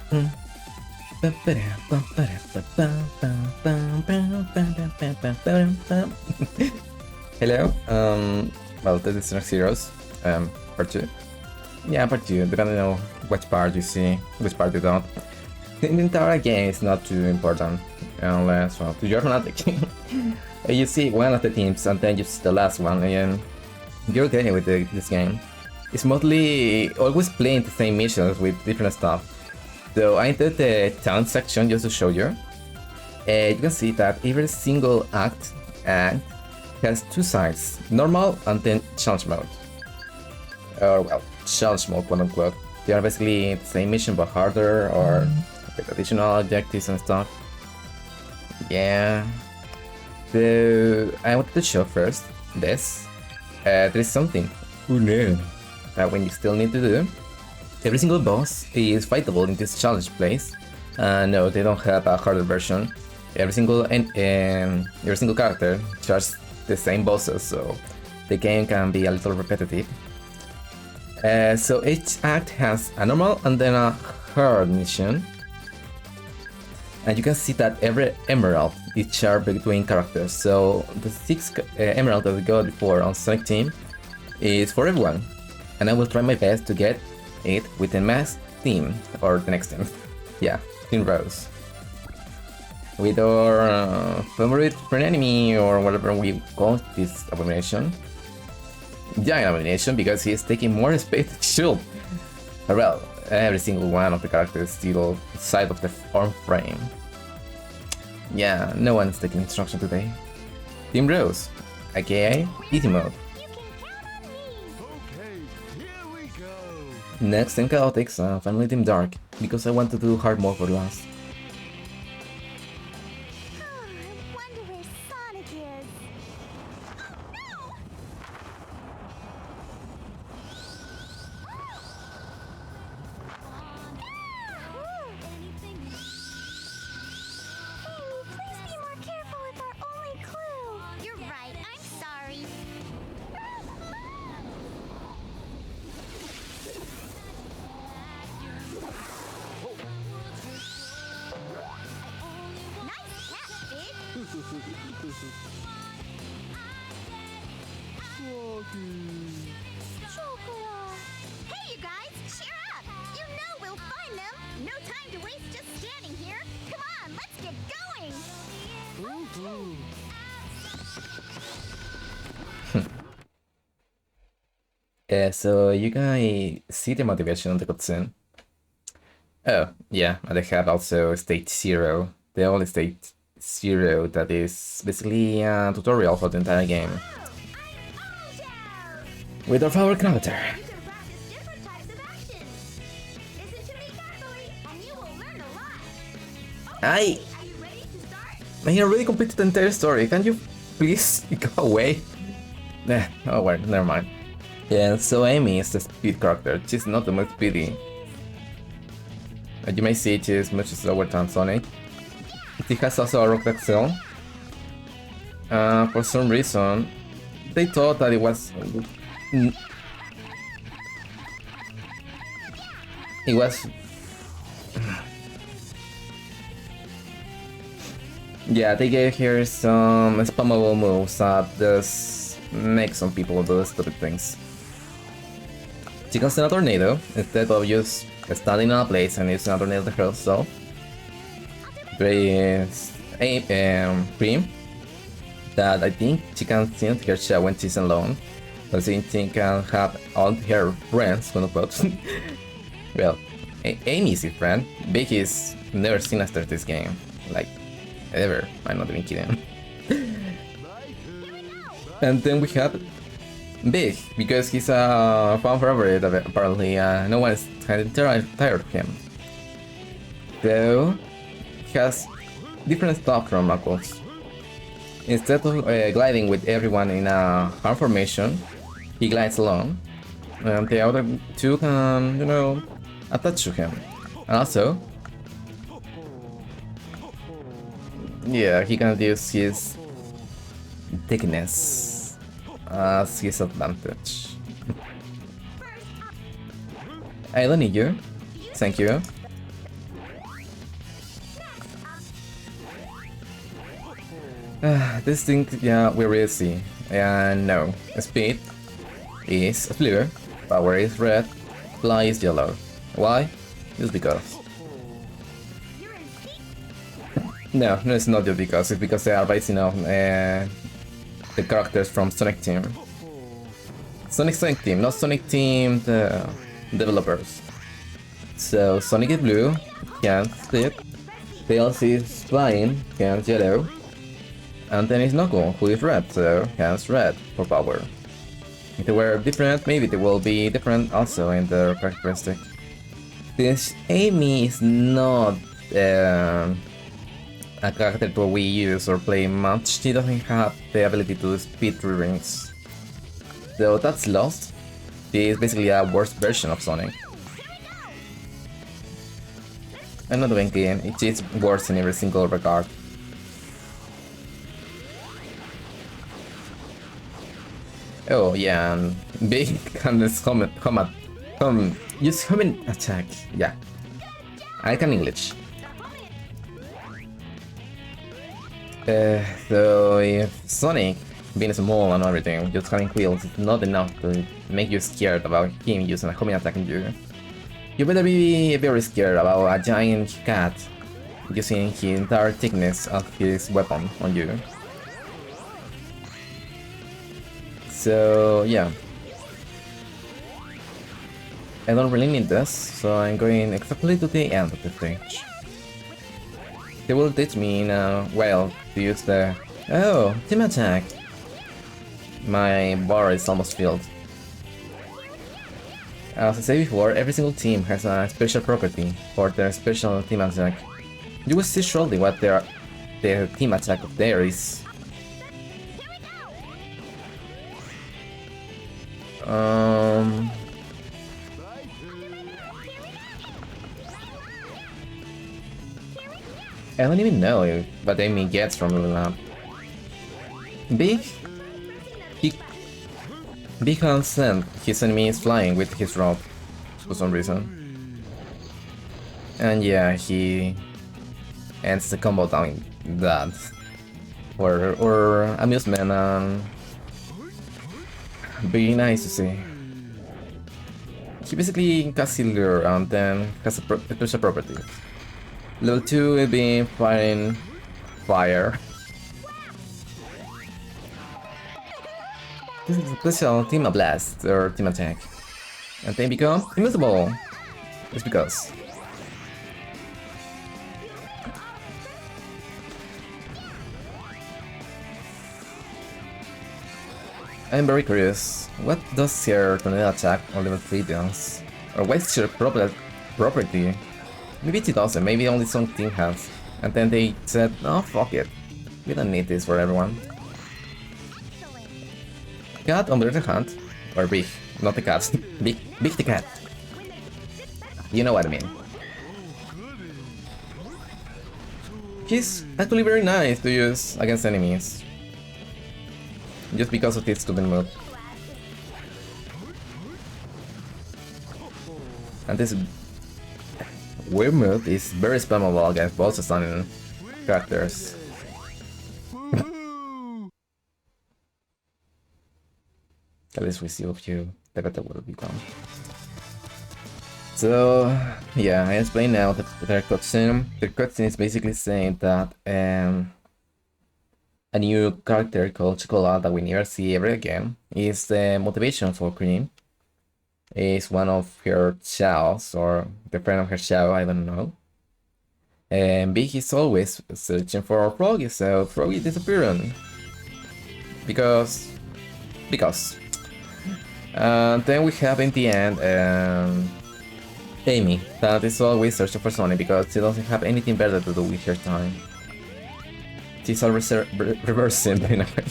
Hello, well, this is Next Heroes, part 2. Yeah, part 2, depending on which part you see, which part you don't. The entire game is not too important, unless, well, you're fanatic. You see one of the teams and then you see the last one, and you're okay with this game. It's mostly always playing the same missions with different stuff. So I did the town section just to show you. You can see that every single act has two sides, normal and then challenge mode. Or well, challenge mode, quote unquote. They are basically the same mission but harder or with additional objectives and stuff. Yeah. So I wanted to show first this. There is something. Oh no. That when you still need to do. Every single boss is fightable in this challenge place. No, they don't have a harder version. Every single character charges the same bosses, so the game can be a little repetitive. So each act has a normal and then a hard mission. And you can see that every emerald is shared between characters. So the 6 emerald that we got before on Sonic Team is for everyone. And I will try my best to get it with the mass team, or the next team. Yeah, Team Rose. With our favorite enemy, or whatever we call this abomination. Giant abomination, because he is taking more space than he should. Well, every single one of the characters still side of the arm frame. Yeah, no one's taking instruction today. Team Rose, aka easy mode. Next in Chaotix, finally Team Dark, because I want to do hard mode for once. Hey you guys, cheer up! You know we'll find them! No time to waste just standing here! Come on, let's get going! So you guys see the motivation on the cutscene? Oh, yeah, and they have also Stage 0, the only Stage 0 that is basically a tutorial for the entire game. With our favorite character. I already completed the entire story. Can you please go away? Oh well, never mind. Yeah, so Amy is the speed character. She's not the most speedy. As you may see, she is much slower than Sonic. She has also a rocket cell. For some reason, they thought that it was... Yeah, they gave her some spammable moves that just make some people do stupid things. She can send a tornado instead of just standing in a place and using a tornado to herself. There is a Prim that I think she can send her shell when she's alone, but she can have all her friends, quote unquote. Well, Amy is his friend. Big is never seen after this game, like ever. I'm not even kidding. And then we have Big, because he's a fan favorite, apparently. No one is kind of tired of him. Though, he has different stuff from Knuckles. Instead of gliding with everyone in a arm formation, he glides alone. And the other two can, you know, attach to him. And also, yeah, he can use his thickness as his advantage. I don't need you. Thank you. This thing, yeah, we really see. And no, speed is blue, power is red, fly is yellow. Why? Just because. No, no, it's not just because. It's because they are basing on the characters from Sonic Team. Sonic Team, not Sonic Team the developers. So Sonic is blue, can't split. Tails is flying, can't yellow. And then it's Knuckle, who is red, so hands red for power. If they were different, maybe they will be different also in their characteristic. This Amy is not a character that we use or play much. She doesn't have the ability to speed through rings. So that's lost. She is basically a worse version of Sonic. I'm not doing it, it is worse in every single regard. Oh yeah, and big can use human attack. Yeah, I can English. So if Sonic being small and everything, just having wheels is not enough to make you scared about him using a homing attack on you. You better be very scared about a giant cat using the entire thickness of his weapon on you. So yeah, I don't really need this, so I'm going exactly to the end of the stage. They will teach me in a while to use the... Oh, team attack! My bar is almost filled. As I said before, every single team has a special property for their special team attack. You will see shortly what their team attack of there is. I don't even know what Amy gets from leveling up. Big can send his enemies flying with his rope for some reason. And yeah, he ends the combo down that. Or amusement and very nice to see. He basically casts Lure and then has a special property. Level 2 will be firing fire. This is a special team blast or team attack. And they become invincible. It's because. I'm very curious, what does her tornado attack on level 3 does? Or what's her property? Maybe it doesn't, maybe only some team has. And then they said, oh fuck it, we don't need this for everyone. Cat on the other hand, or big, not the cat, big the cat. You know what I mean. He's actually very nice to use against enemies. Just because of this stupid move. And this weird move is very spammable against both stunning characters. At least we see a few, the better will become. So yeah, I explained now the cutscene. The cutscene is basically saying that a new character called Chocolate that we never see ever again is the motivation for Cream. Is one of her chows, or the friend of her chow, I don't know. And Big is always searching for Froggy, so Froggy disappearing. Because. Then we have in the end Amy, that is always searching for Sonic because she doesn't have anything better to do with her time. She's always reversing in a way.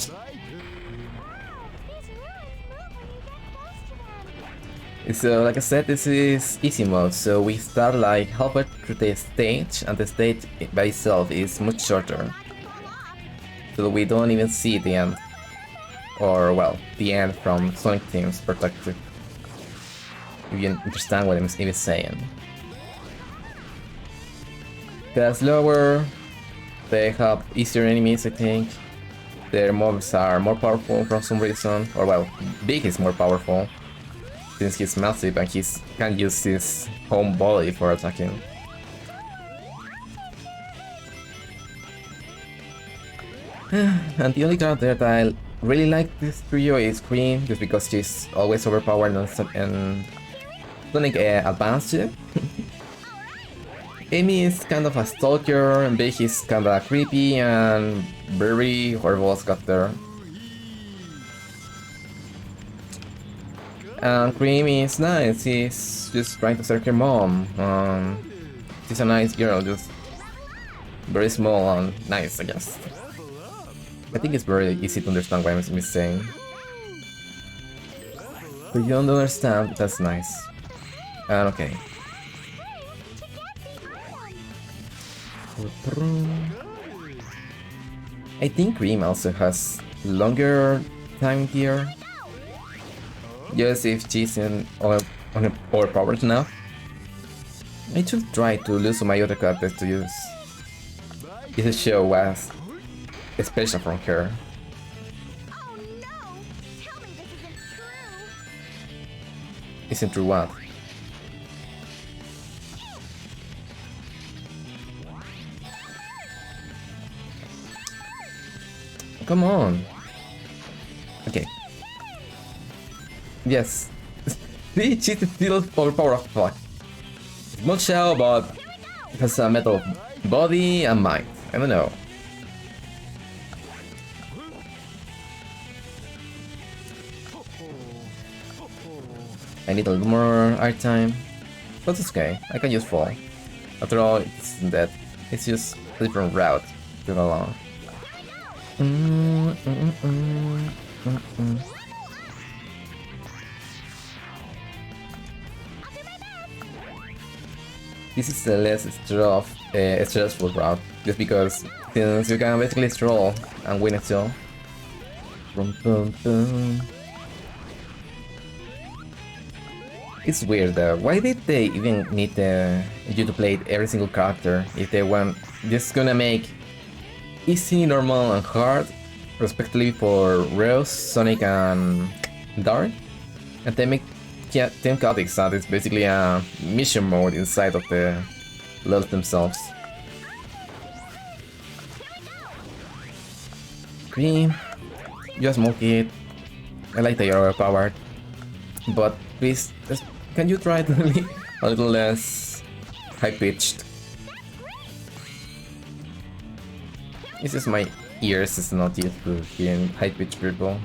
So like I said, this is easy mode, so we start like halfway through the stage, and the stage by itself is much shorter. So we don't even see the end. Or well, the end from Sonic Team's perspective. If you understand what I'm even saying. They're slower, they have easier enemies I think, their moves are more powerful for some reason, or well, Big is more powerful since he's massive and he can use his home body for attacking. And the only character that I really like this trio is Cream, just because she's always overpowered and Sonic advanced too. Amy is kind of a stalker, and Big is kind of creepy and very horrible as character. And Cream is nice, she's just trying to serve her mom. She's a nice girl, just very small and nice, I guess. I think it's very easy to understand what I'm saying. But you don't understand, that's nice. And okay. I think Cream also has longer time here. Just if she's overpowered enough. I should try to lose my other characters to use this show as special from her. Oh no! Tell me this isn't true! Isn't true what? Come on! Okay. Yes. See, she's still overpowered. Fuck. Small shell, but it has a metal body and mind. I don't know. I need a little more art time, but it's okay, I can just fall. After all, it's that it's just a different route to go along. This is the less stressful route, just because since you can basically stroll and win it still. It's weird though. Why did they even need you to play every single character if they want just gonna make easy, normal, and hard, respectively for Rose, Sonic, and Dark, and they make Team Chaotix that is basically a mission mode inside of the levels themselves. Cream, you a small kid. I like that you're overpowered, but please, can you try to be a little less high-pitched? It's just my ears is not used to hearing high-pitched people.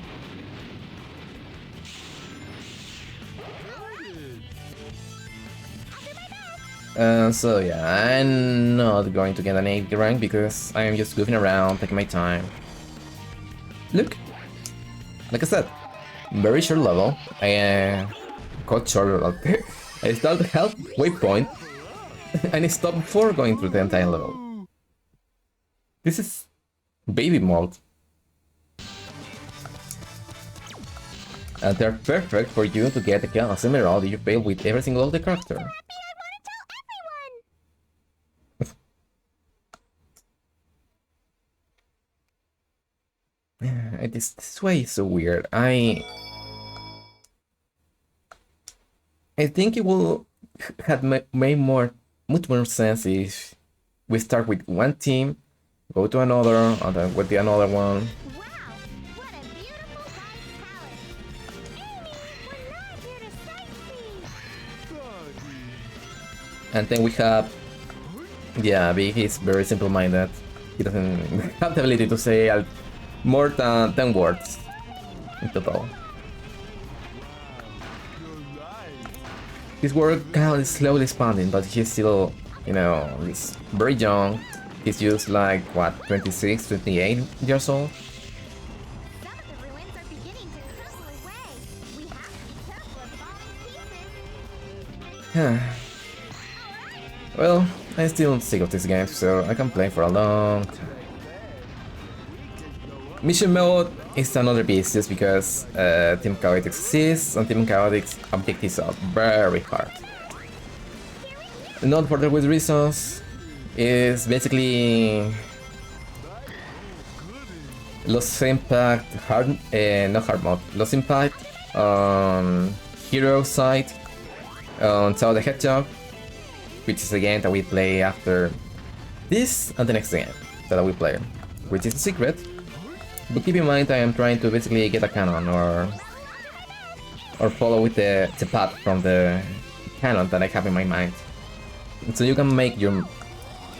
So yeah, I'm not going to get an 80 rank because I am just goofing around, taking my time. Look, like I said, very short level. I got shorter out there. I started halfway point and I stopped before going through the entire level. This is baby mode. And they're perfect for you to get the Chaos Emerald you fail with every single of the character. This way is so weird. I think it will have made much more sense if we start with one team, go to another, and then with the another one. Wow, what a beautiful garden palette! Amy, we're not here to sightsee! And then we have, yeah, Big is very simple-minded. He doesn't have the ability to say more than 10 words in total. His word count is slowly expanding, but he's still, you know, he's very young. He's just like, what, 26, 28 years old? Some of the ruins are beginning to crumble away. We have to be careful of falling pieces. Well, I'm still sick of this game, so I can play for a long time. Mission mode is another beast just because Team Chaotix exists and Team Chaotix objectives are very hard. Not for the good reasons. It's basically Lost Impact hard, not hard mode. Lost Impact on Hero side on Sao the Hedgehog, which is a game that we play after this and the next game that we play, which is a secret. But keep in mind I am trying to basically get a canon or follow with the path from the canon that I have in my mind. So you can make your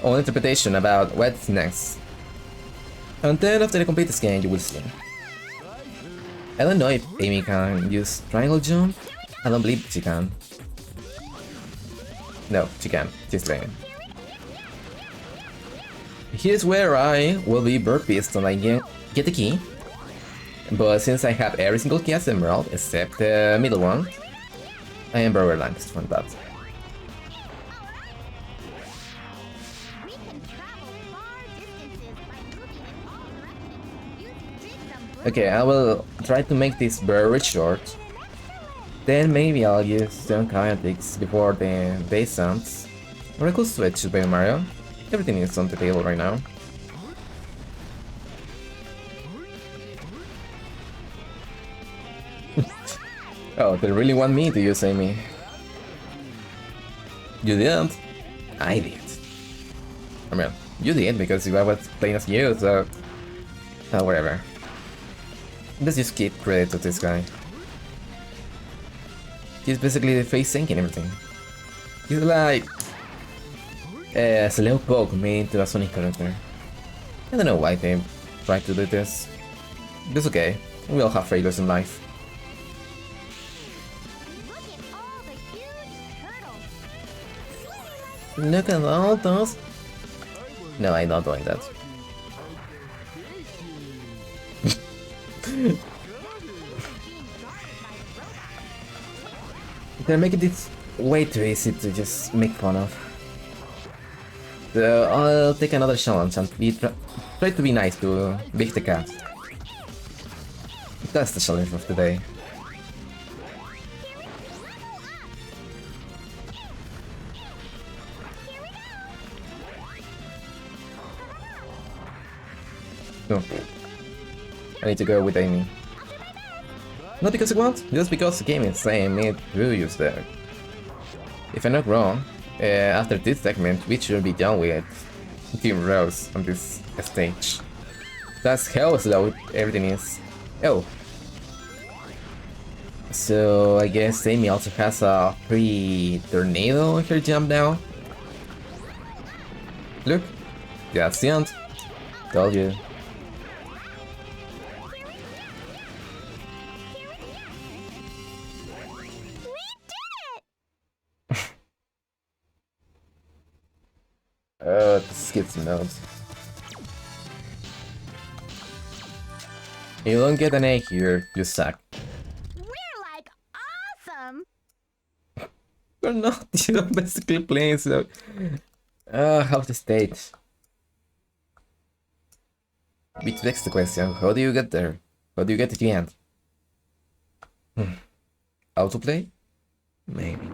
own interpretation about what's next. And then after you complete this game, you will see. I don't know if Amy can use triangle jump. I don't believe she can. No, she can. She's playing. Here's where I will be burpees till I get the key. But since I have every single key as Emerald, except the middle one, I am very relaxed from that. Okay, I will try to make this very short. Then maybe I'll use some kinetics before the base ends. Or I could switch to Paper Mario. Everything is on the table right now. Oh, they really want me to use Amy. You didn't? I did. I mean, you did because I was playing as you, so... whatever. Let's just give credit to this guy. He's basically the face syncing everything. He's like... a Slowpoke made into a Sonic character. I don't know why they tried to do this. It's okay, we all have failures in life. Look at all those... No, I'm not doing that. They're making this way too easy to just make fun of. So I'll take another challenge and try to be nice to Big the Cat. That's the challenge of today. No. I need to go with Amy. Not because I want, just because the game is saying me to use there. If I'm not wrong, after this segment we should be done with Team Rose on this stage. That's how slow everything is. Oh. So I guess Amy also has a free tornado on her jump now. Look, that's the end. Told you. Skip some notes. You don't get an A here, you suck. We're like awesome. You're not, you're basically playing so... half the stage. Which begs the question, how do you get there? How do you get to the end? Autoplay? Maybe.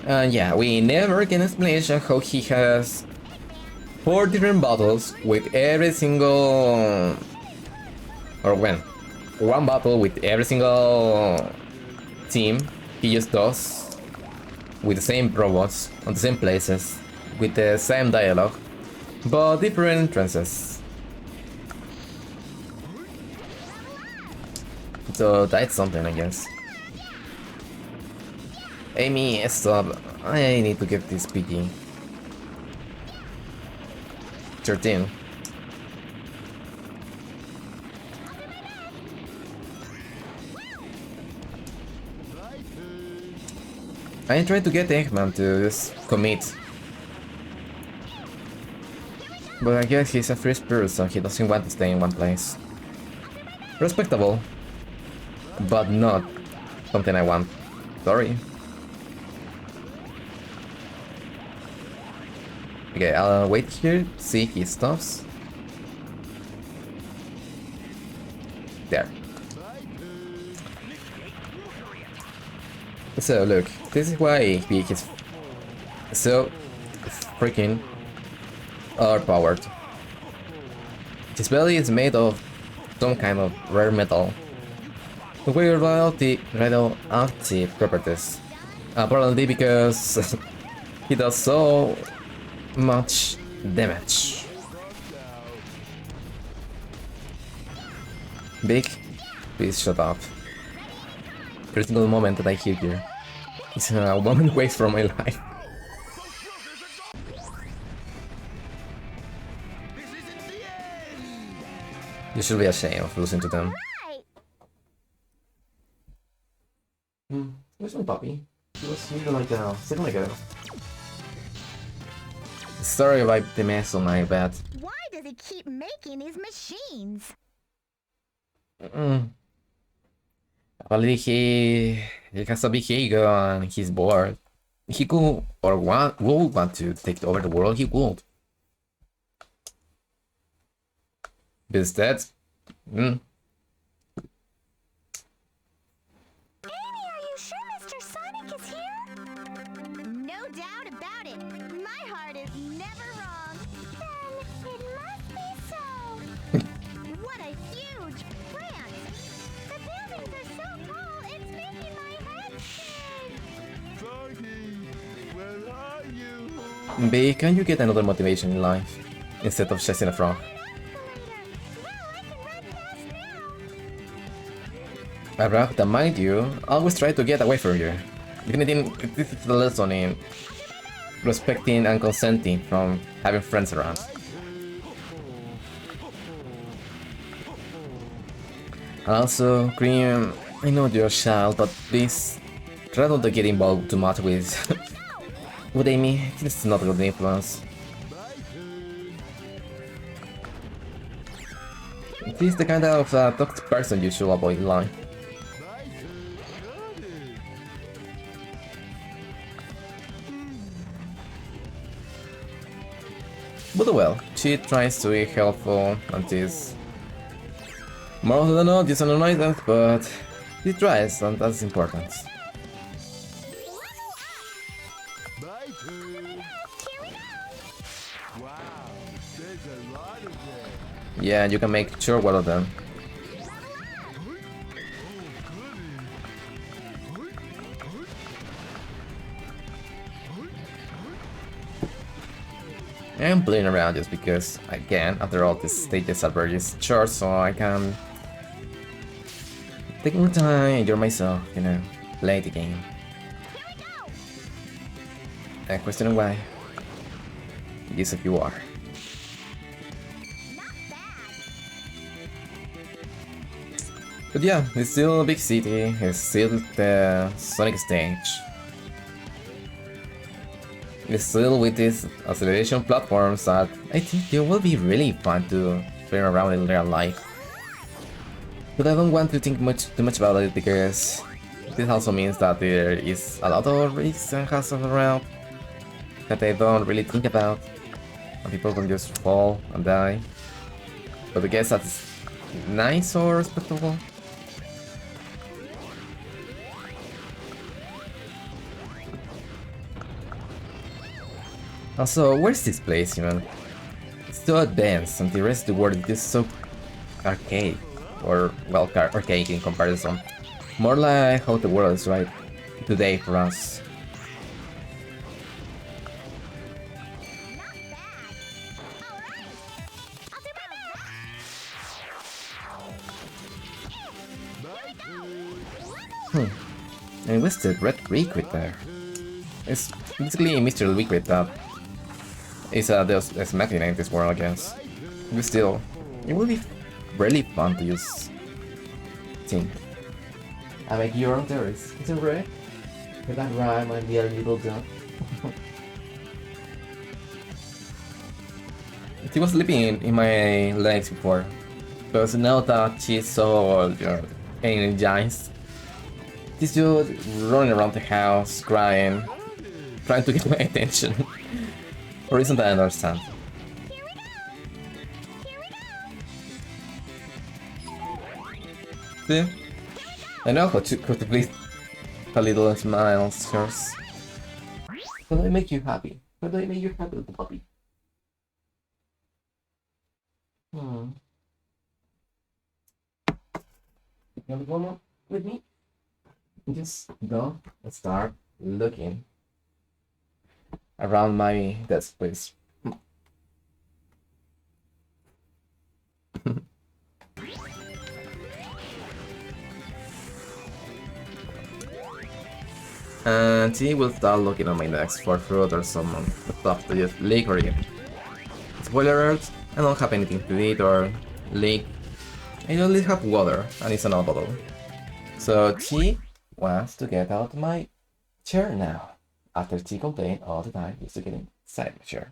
Yeah, we never get an explanation how he has 4 different bottles with every single... Or when? 1 bottle with every single team he just does with the same robots, on the same places, with the same dialogue, but different entrances. So that's something, I guess. Amy, stop. I need to get this PG. 13. I tried to get Eggman to just commit. But I guess he's a free spirit, so he doesn't want to stay in one place. Respectable. But not something I want. Sorry. Okay, I'll wait here, see if he stops. So look, this is why Peak is so freaking overpowered. His belly is made of some kind of rare metal with radioactive properties. Apparently because he does so much damage. Big, please shut up. Every single moment that I hear you is a moment away from my life. You should be ashamed of losing to them. Right. Where's my puppy? He was here like a second ago. Sorry about the mess on my bed. Why does he keep making these machines? Apparently he has a big ego and he's bored. He could or would want to take over the world, he would. But instead, Amy, are you sure Mr. Sonic is here? No doubt about it. My heart is never wrong. Then it must be so. What a huge plant! The buildings are so tall, it's making my head spin. Froggy, where are you? B, can you get another motivation in life instead of chasing a frog? A rock that, mind you, always try to get away from you. This is the lesson in respecting and consenting from having friends around. Also, Cream, I know you're a child, but please try not to get involved too much with with Amy. It's not a good influence. She's the kind of toxic person you should avoid in life. But well, she tries to be helpful and is more often than not disorganized, but she tries and that's important. Bye, Pooh. Wow, there's a lot of them. Yeah, you can make sure one of them. I'm playing around just because, again, after all, these stages are very short, so I can take more time, enjoy myself, you know, play the game. And questioning why. Yes, if you are. But yeah, it's still a big city, it's still the Sonic stage. It's still with these acceleration platforms that I think they will be really fun to play around in real life. But I don't want to think too much about it because this also means that there is a lot of risks and hassles around that I don't really think about. And people can just fall and die. But I guess that's nice or respectable. Also, where's this place, you know? It's so advanced and the rest of the world is just so archaic. Or, well, archaic in comparison. More like how the world is right today for us. And what's the red liquid there? It's basically a mystery liquid that is there's magnet in this world, I guess. But still, it will be really fun to use. Think. I make your own theories. Is it right? Could that rhyme and be a little dumb? She was sleeping in my legs before, because now that she's so energized, she's just running around the house, crying, trying to get my attention. For reasons I understand. See? I know how to please A little smile, yours. How do I make you happy? How do I make you happy, little puppy? Hmm. You want to go more with me? Just go and start looking around my desk, please. And he will start looking on my desk for fruit or some stuff to just lick or eat. Spoiler alert, I don't have anything to eat or lick. I only have water, and it's an bottle. So she wants to get out of my chair now. After she complained all the time, used to get inside my chair.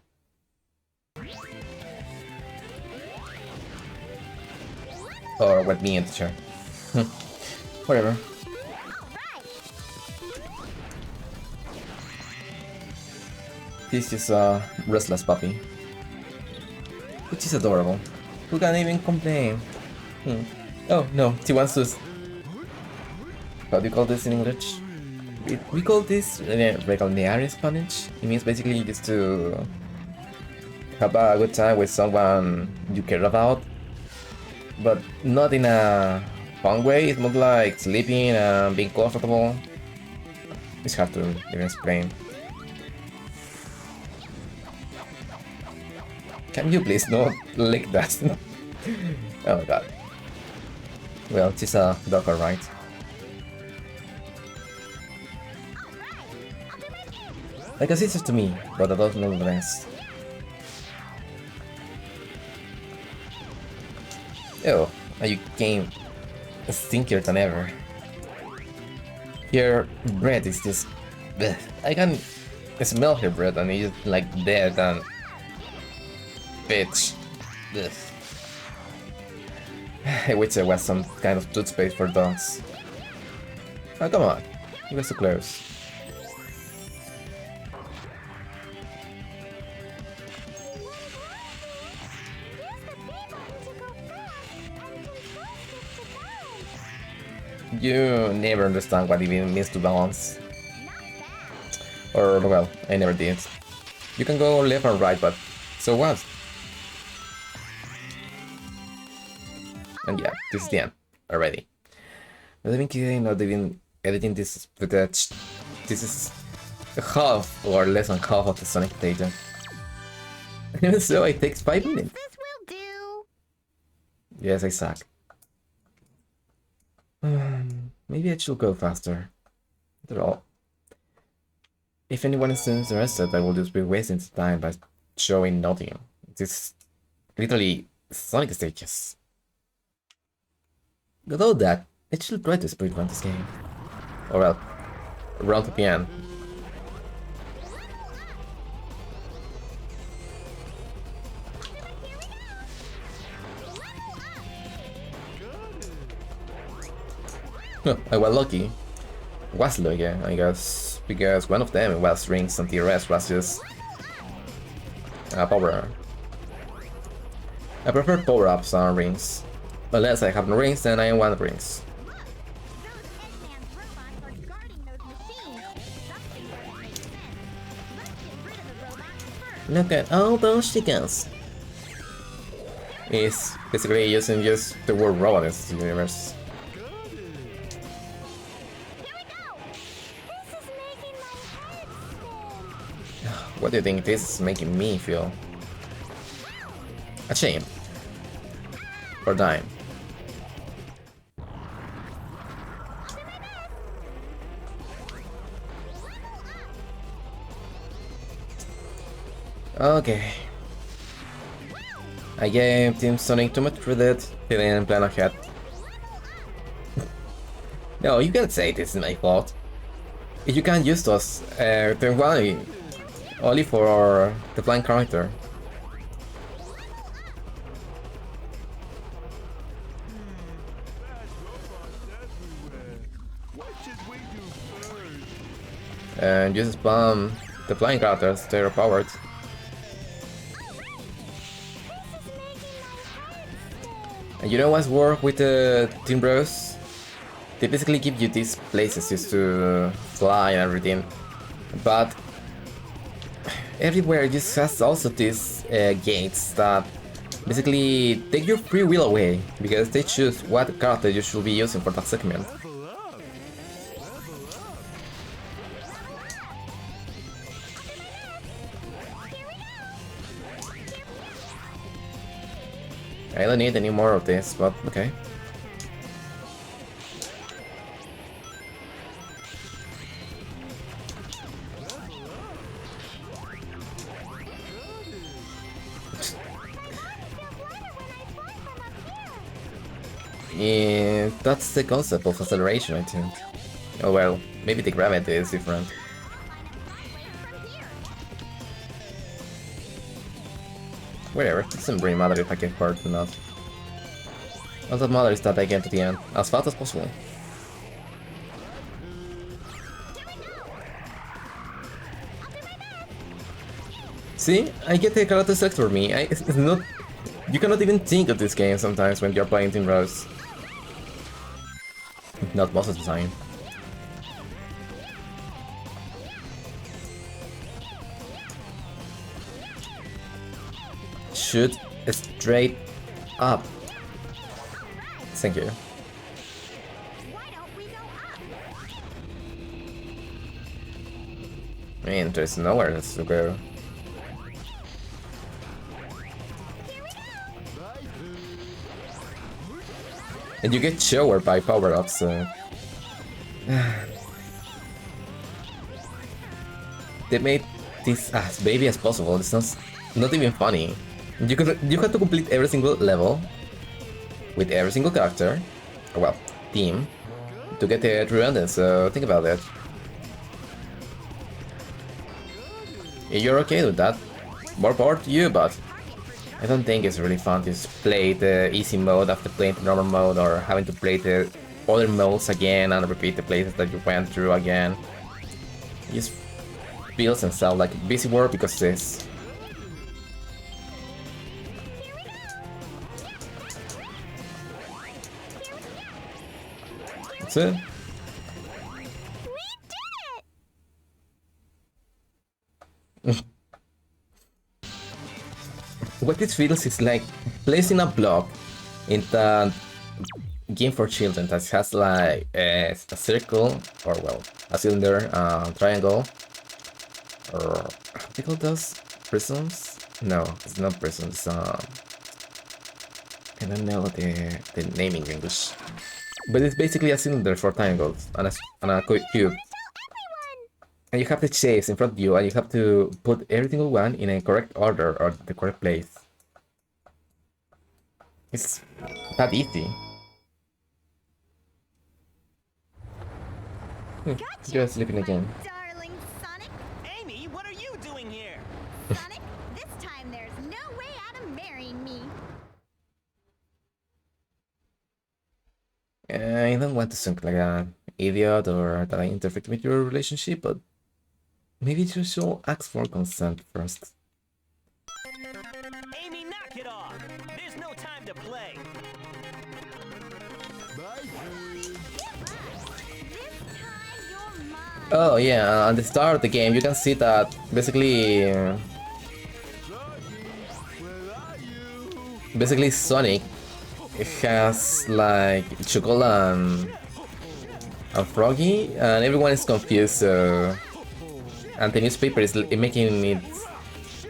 Or with me in the chair. Whatever. This is a restless puppy. Which is adorable. Who can even complain? Oh no, she wants to... How do you call this in English? We call this recalnear in Spanish. It means basically just to have a good time with someone you care about, but not in a fun way. It's more like sleeping and being comfortable. It's hard to even explain. Can you please not lick that? Oh my god. Well, she's a dog, alright. Like a sister to me, but I don't know the rest. Oh, you came stinkier than ever. Your bread is just... bleh. I can smell her bread and it's like dead and... bitch. Ugh. I wish there was some kind of toothpaste for dogs. Oh, come on. You were so close. You never understand what it even means to balance. Or, well, I never did. You can go left or right, but so what? And yeah, this is the end already. Not even kidding, not even editing this footage. This is half or less than half of the Sonic data. Even so, it takes 5 minutes. This will do. Yes, I suck. Maybe I should go faster. After all, if anyone is interested, I will just be wasting time by showing nothing. This is literally Sonic stages. Without that, I should try to speedrun this game. Or well, run to the end. I was lucky. Was lucky, I guess, because one of them was rings and the rest was just power. I prefer power-ups on rings. Unless I have no rings, then I want rings. Look at all those chickens. It's basically using just the word robot in this universe. What do you think this is making me feel? Ashamed. Or dying. Okay. I gave Team Sonic too much credit, he didn't plan ahead. No, you can't say this is my fault. If you can't use those, then why? Only for the blind character. And just spam the flying characters, they're powered. And you know what's work with the Team Bros? they basically give you these places just to fly and everything, but everywhere just has also these gates that basically take your free will away, because they choose what character you should be using for that segment. I don't need any more of this, but okay. Yeah, that's the concept of acceleration, I think. Oh well, maybe the gravity is different. Whatever, it doesn't really matter if I get hurt or not. All that matters is that I get to the end as fast as possible. See, I get the character select for me. It's not. You cannot even think of this game sometimes when you're playing Team Rose. Not most of the time. Shoot straight up. Thank you. I mean, there's nowhere else to go. And you get showered by power-ups, so... They made this as baby as possible. It's not even funny. You have to complete every single level with every single character, or well, team, to get the true ending, so think about it. If you're okay with that, more power to you, but I don't think it's really fun to just play the easy mode after playing the normal mode, or having to play the other modes again and repeat the places that you went through again. It just feels and sounds like busy work because this. That's it. What it feels is like placing a block in the game for children that has like a circle, or well, a cylinder, triangle, or how do you call those? Prisms? No, it's not prisms. I don't know the name in English. But it's basically a cylinder for triangles and a cube. And you have the shapes in front of you, and you have to put every single one in a correct order or the correct place. It's that easy. You're sleeping again. Darling Sonic. Amy, what are you doing here? Sonic, this time there's no way out of marrying me. I don't want to sound like an idiot or that I interfere with your relationship, but maybe you should ask for consent first. Amy, knock it off! There's no time to play! Oh yeah, at the start of the game you can see that basically Sonic has like Chocolate and Froggy, and everyone is confused, so... And the newspaper is making it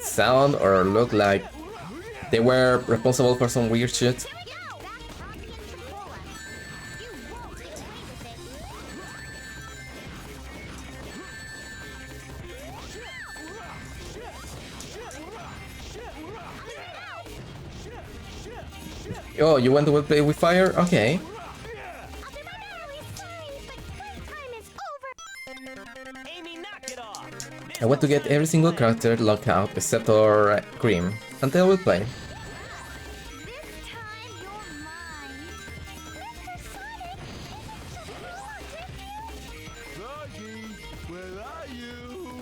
sound or look like they were responsible for some weird shit. Oh, you want to play with fire? Okay. I want to get every single character locked out except for Cream, and then we'll play.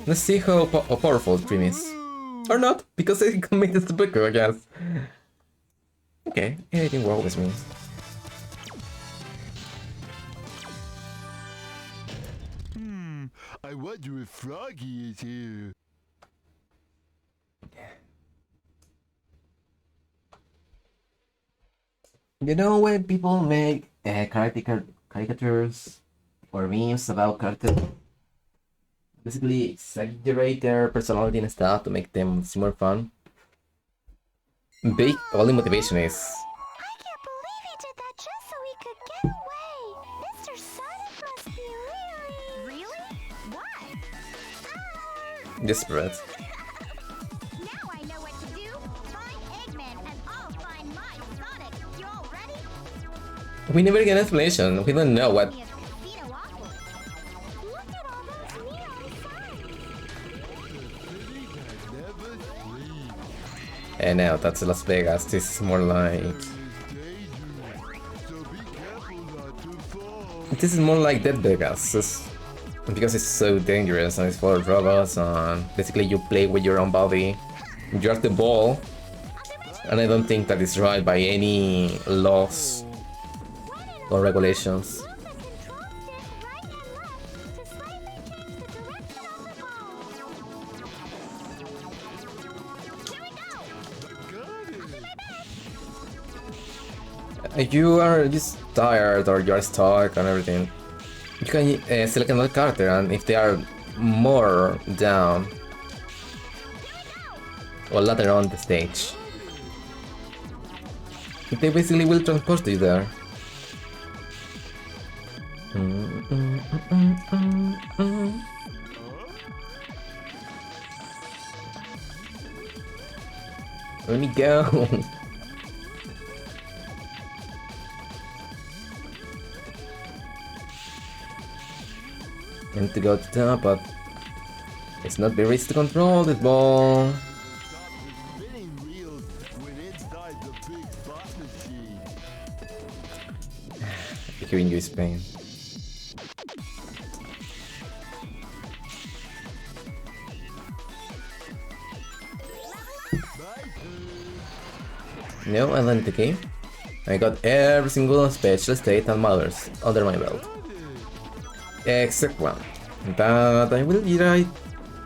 Let's see how powerful Cream is. Or not, because I committed to Buku, I guess. Okay, anything wrong with me. wonder if Froggy is here. You know when people make caricatures or memes about characters, basically exaggerate their personality and stuff to make them seem more fun. Big only motivation is I can't believe he did that just so he could get away. Mr. Sonic must be really... Really? What? desperate. Now I know what to do. Find Eggman and I'll find my Sonic. You all ready? We never get an explanation. We don't know what. Me a casino waffle. Look at all those neon signs. City that never sleeps. And now that's Las Vegas. This is more like. It's dangerous, so be careful not to fall. This is more like Dead Vegas. Because it's so dangerous and it's full of robots and basically you play with your own body. You're the ball. And I don't think that is right by any laws or regulations. Use the control stick right and left to slightly change the direction of the ball. Here we go. Got it. If you are just tired or you're stuck and everything, you can select another character, and if they are more down or later on the stage, they basically will transport you there. Let me go. I need to go to top, but it's not very easy to control this ball. Stop the spinning wheels when inside the big slot machine. Hearing you is pain. No, I learned the game. I got every single special state and mothers under my belt. Except one. But I will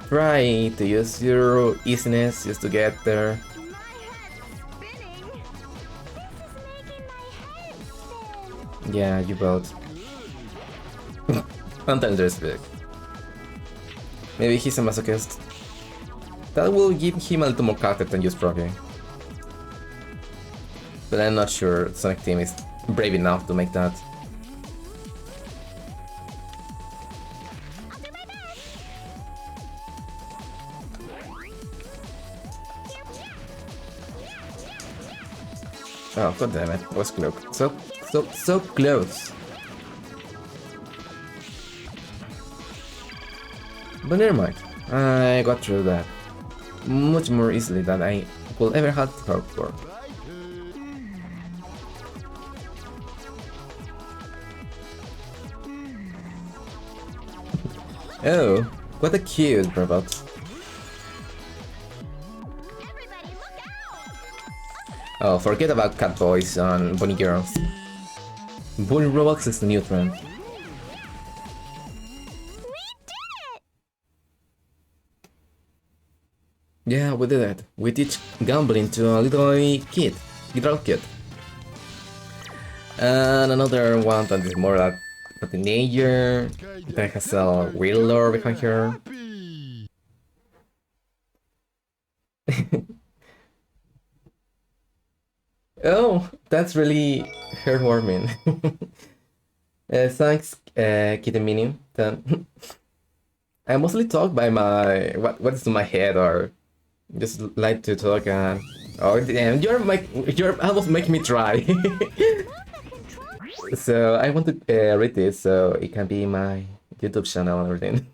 try to use your easiness just to get there. My head's spinning. This is making my head spin. Yeah, you both. Untitled respect. Maybe he's a masochist. That will give him a little more character than just Froggy. But I'm not sure Sonic Team is brave enough to make that. I'll do my best. Oh, god damn it, was close. So close. But never mind, I got through that much more easily than I could ever have hoped for. Oh, what a cute robot. Everybody look out. Oh, forget about cat boys and bunny girls. Bunny robots is the new trend. We did it. Yeah, we did it. We teach gambling to a little kid, guitar kid. And another one that is more like a teenager that has a wheeler behind her. Happy. Oh, that's really heartwarming. Thanks, Kitten Mini. Then I mostly talk by my what is in my head or just like to talk and oh damn, you're almost making me try. So I want to read this so it can be my YouTube channel and everything.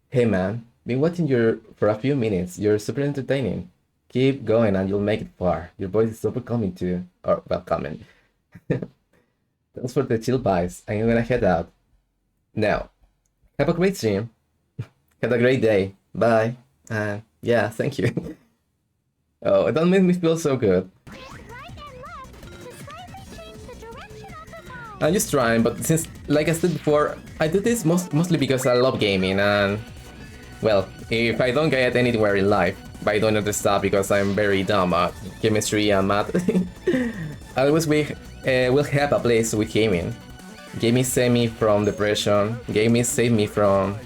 Hey man, been watching you for a few minutes. You're super entertaining. Keep going and you'll make it far. Your voice is super calming too. Or welcoming. Thanks for the chill vibes. I'm gonna head out. Now, have a great stream. Have a great day. Bye. Yeah, thank you. Oh, that made me feel so good. Right and left to slightly change the direction of the ball. I'm just trying, but since, like I said before, I do this mostly because I love gaming, and well, if I don't get anywhere in life by doing other stuff because I'm very dumb at chemistry and math, I always will have a place with gaming. Gaming saved me from depression. Gaming saved me from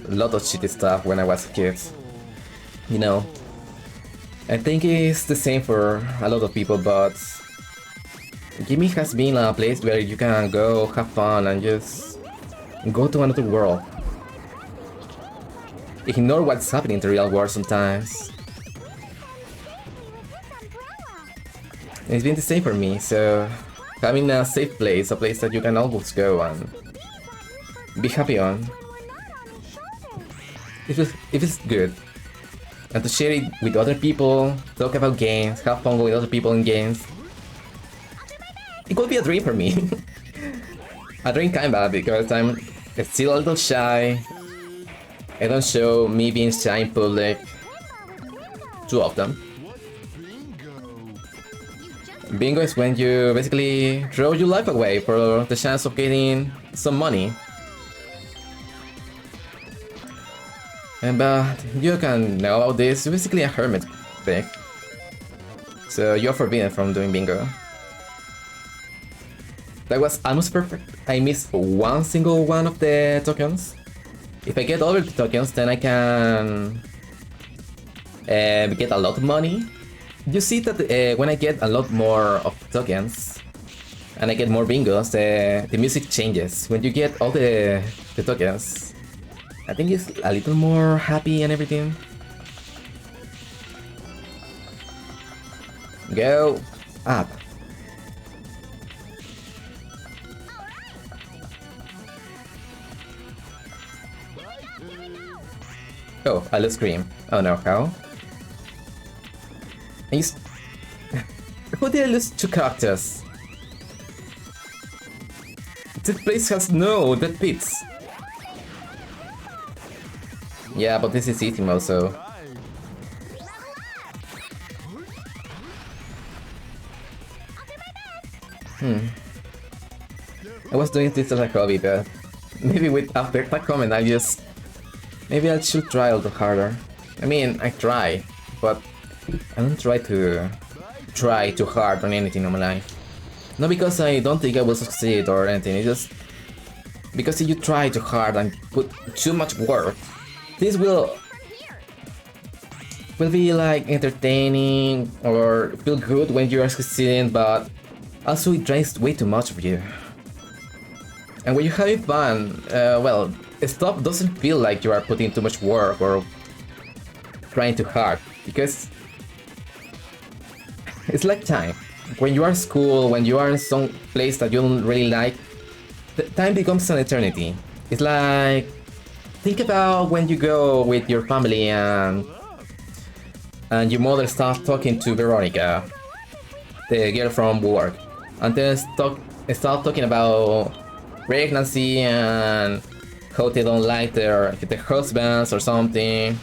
a lot of shitty stuff when I was a kid. You know, I think it's the same for a lot of people, but gaming has been a place where you can go have fun and just go to another world. Ignore what's happening in the real world sometimes. It's been the same for me, so having a safe place, a place that you can always go and be happy on, it feels good. And to share it with other people, talk about games, have fun with other people in games, it could be a dream for me. A dream kinda, because I'm still a little shy. I don't show me being shy in public too often. Bingo is when you basically throw your life away for the chance of getting some money. But you can know about this, it's basically a hermit thing. So you're forbidden from doing bingo. That was almost perfect. I missed one single one of the tokens. If I get all of the tokens, then I can get a lot of money. You see that when I get a lot more of tokens and I get more bingos, the music changes. When you get all the tokens, I think it's a little more happy and everything. Go up. Oh, I lose Scream. Oh no, how? Who did I lose 2 characters? This place has no dead pits. Yeah, but this is easy mode, so... I was doing this as a hobby, but... maybe with after that comment I just... maybe I should try a little harder. I mean, I try, but I don't try too hard on anything in my life. Not because I don't think I will succeed or anything, it's just because if you try too hard and put too much work, this will be like entertaining or feel good when you are succeeding, but also it drains way too much of you. And when you're having fun, well, stuff doesn't feel like you are putting too much work or trying too hard, because it's like time. When you are at school, when you are in some place that you don't really like, the time becomes an eternity. It's like, think about when you go with your family and your mother starts talking to Veronica, the girl from work, and then start talking about pregnancy and how they don't like their husbands or something,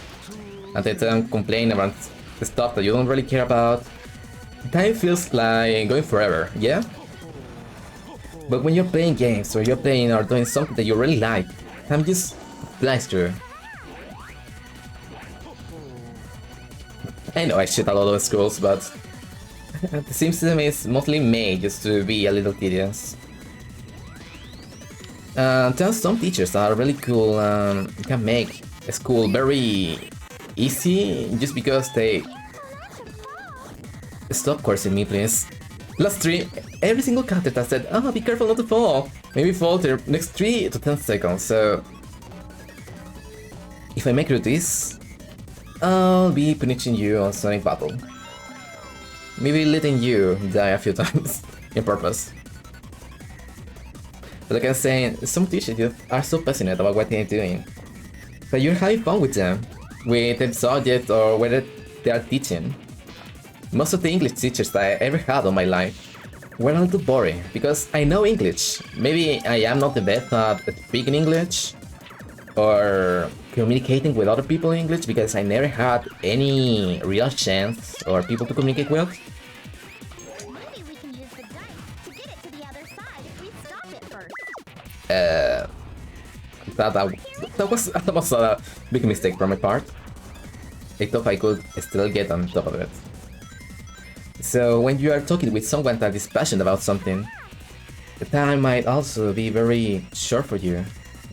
and they then complain about the stuff that you don't really care about. Time feels like going forever, yeah? But when you're playing games or you're playing or doing something that you really like, time just flies through. I know I shit a lot of schools, but the sim system is mostly made just to be a little tedious. There are some teachers that are really cool and can make school very easy just because they... Stop cursing me, please. Last stream, every single character that said, "Oh, be careful not to fall." Maybe fall the next 3 to 10 seconds, so... If I make you this, I'll be punishing you on Sonic Battle. Maybe letting you die a few times, in purpose. But like I was saying, some teachers just are so passionate about what they're doing that you're having fun with them, with the subject or whether they are teaching. Most of the English teachers that I ever had on my life were a little boring, because I know English. Maybe I am not the best at speaking English or communicating with other people in English, because I never had any real chance or people to communicate with. Maybe we can use the dice to get it to the other That was a big mistake from my part. I thought I could still get on top of it. So when you are talking with someone that is passionate about something, the time might also be very short for you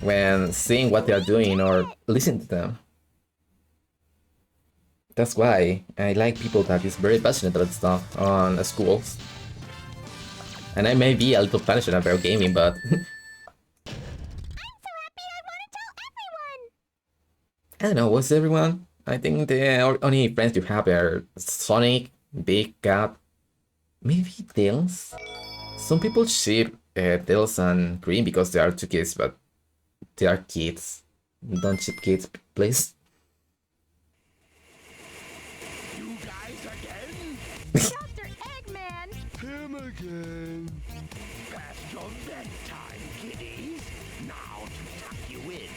when seeing what they are doing or listening to them. That's why I like people that is very passionate about stuff on schools. And I may be a little passionate about gaming, but I don't know, what's everyone? I think the only friends you have are Sonic, Big Cat, maybe Tails. Some people ship Tails and Green because they are two kids, but they are kids. Don't ship kids, please. You guys again? Dr. Eggman! Him again. Past your bedtime, kiddies. Now to tuck you in.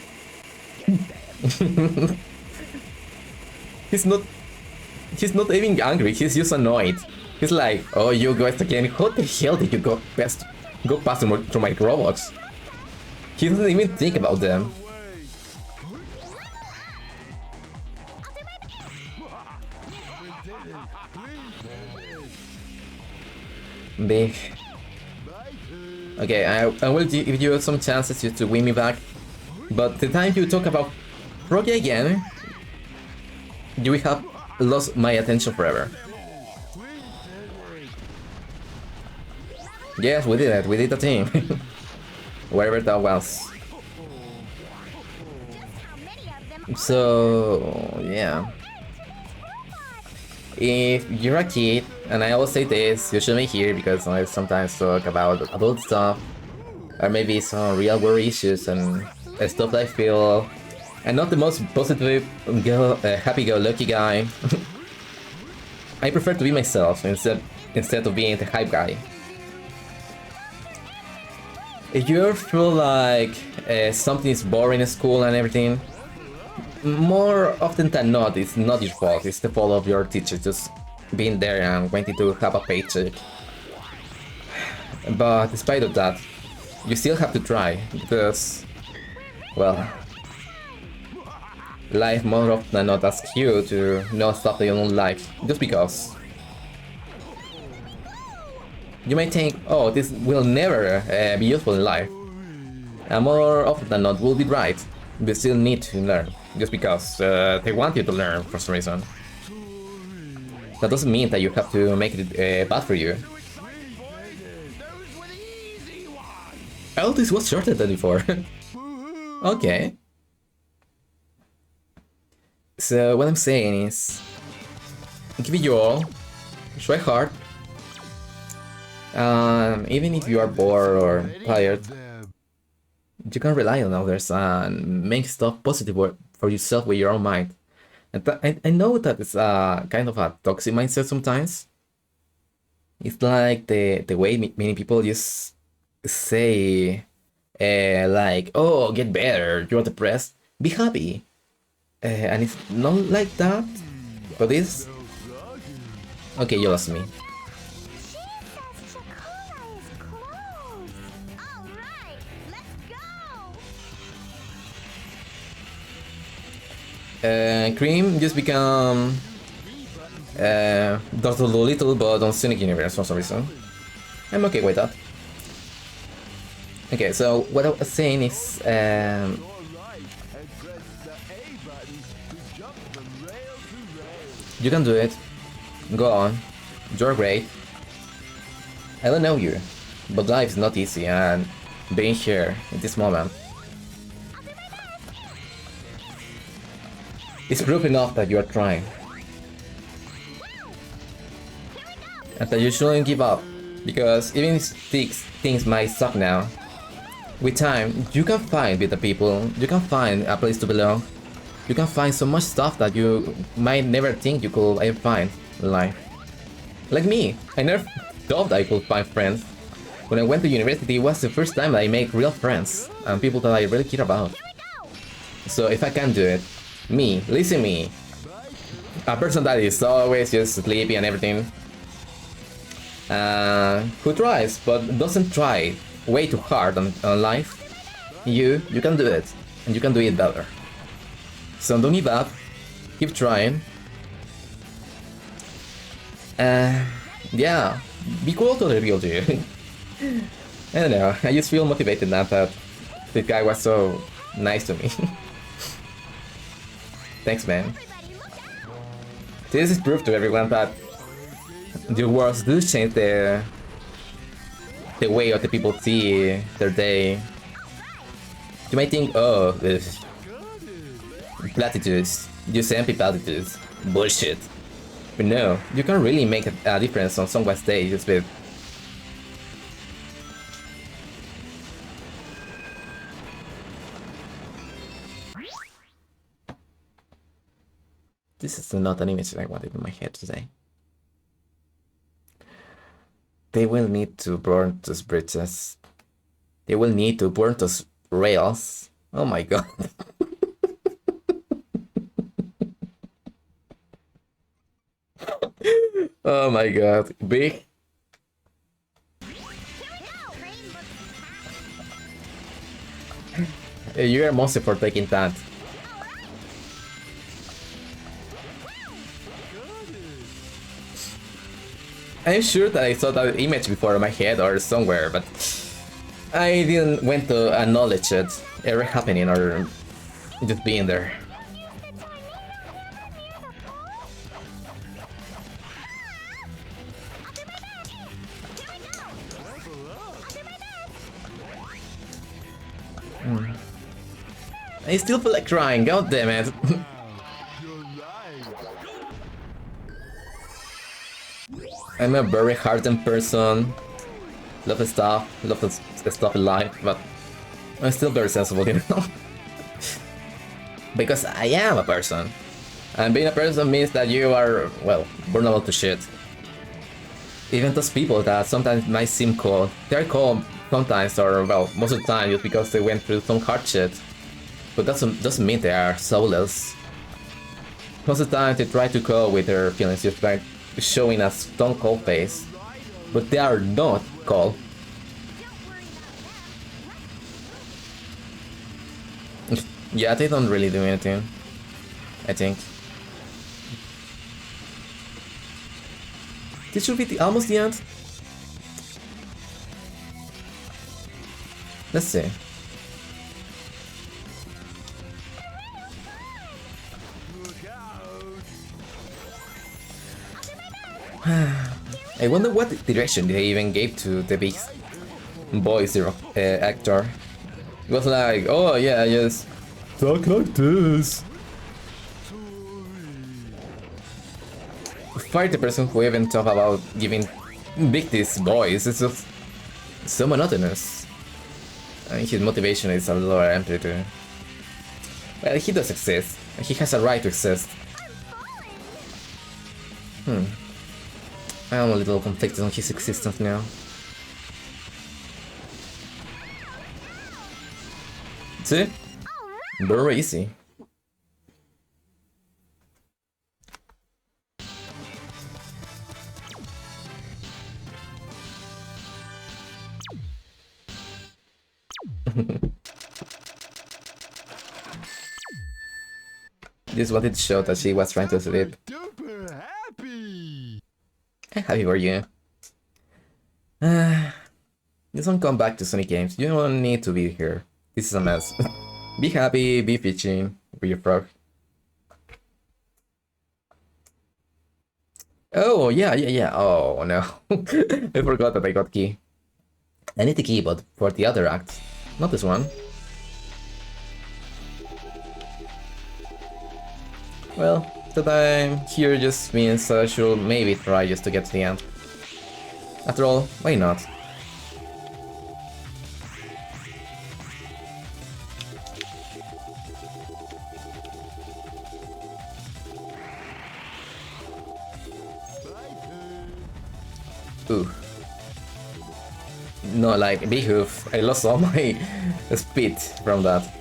He's not even angry, he's just annoyed. He's like, oh, you guys again, how the hell did you go past through my robots? He doesn't even think about them. Big. Okay, I will give you some chances to win me back. But the time you talk about Froggy again, you will have lost my attention forever. Yes, we did it. We did a team. Wherever that was. So, yeah. If you're a kid, and I always say this, you should be here because I sometimes talk about adult stuff, or maybe some real world issues and stuff that I feel. I'm not the most positive, happy-go-lucky guy. I prefer to be myself instead of being the hype guy. If you feel like something is boring in school and everything, more often than not, it's not your fault. It's the fault of your teacher just being there and wanting to have a paycheck. But despite of that, you still have to try because, well, life more often than not asks you to know stuff that you don't like just because. You may think, oh, this will never be useful in life. And more often than not, will be right. You still need to learn, just because they want you to learn for some reason. That doesn't mean that you have to make it bad for you. Oh, this was shorter than before. Okay. So what I'm saying is, give it your all, try hard. Even if you are bored or tired, you can rely on others and make stuff positive for yourself with your own mind. And I know that it's kind of a toxic mindset sometimes. It's like the way many people just say, like, oh, get better, you're depressed, be happy. And it's not like that, but it's... Okay, you lost me. Cream just become Dr. Dolittle, but on Sonic Universe for some reason. I'm okay with that. Okay, so what I was saying is, you can do it. Go on. You're great. I don't know you, but life is not easy, and being here at this moment, it's proof enough that you are trying. And that you shouldn't give up, because even if things might suck now, with time, you can find better people, you can find a place to belong, you can find so much stuff that you might never think you could ever find in life. Like me, I never thought I could find friends. When I went to university, it was the first time I made real friends, and people that I really care about. So if I can do it, me, listen me, a person that is always just sleepy and everything, who tries but doesn't try way too hard on life, You can do it, and you can do it better. So don't give up, keep trying. Yeah, be cool to the real you. I don't know, I just feel motivated now that the guy was so nice to me. Thanks, man. This is proof to everyone that the words do change the way other people see their day. You might think, oh, platitudes, just empty platitudes, bullshit. But no, you can really make a difference on someone's day just with... This is not an image that I wanted in my head today. They will need to burn those bridges. They will need to burn those rails. Oh my god. Oh my god. Big. You're a monster for taking that. I'm sure that I saw that image before in my head or somewhere, but I didn't want to acknowledge it ever happening or just being there. I still feel like crying, god damn it. I'm a very hardened person. Love the stuff in life, but I'm still very sensible, you know? Because I am a person. And being a person means that you are, well, vulnerable to shit. Even those people that sometimes might seem cold, they're cold sometimes, or well, most of the time, just because they went through some hard shit. But doesn't mean they are soulless. Most of the time, they try to cope with their feelings just by showing a stone cold face, but they are not cold. Yeah, they don't really do anything, I think. This should be almost the end. Let's see. I wonder what direction they even gave to the big voice actor. It was like, oh yeah, just talk like this. Fire the person who even talk about giving big this voice. It's just so monotonous. I mean, his motivation is a lower amplitude. Well, he does exist. He has a right to exist. I'm a little conflicted on his existence now. See? Very easy. Just wanted to show that she was trying to sleep. Super happy. I'm happy for you. Just don't come back to Sonic games. You don't need to be here. This is a mess. Be happy, be fishing with your frog. Oh, yeah. Oh, no. I forgot that I got key. I need the key, but for the other act. Not this one. Well, that I'm here just means I should maybe try just to get to the end. After all, why not? Ooh. No, like, behoof. I lost all my speed from that.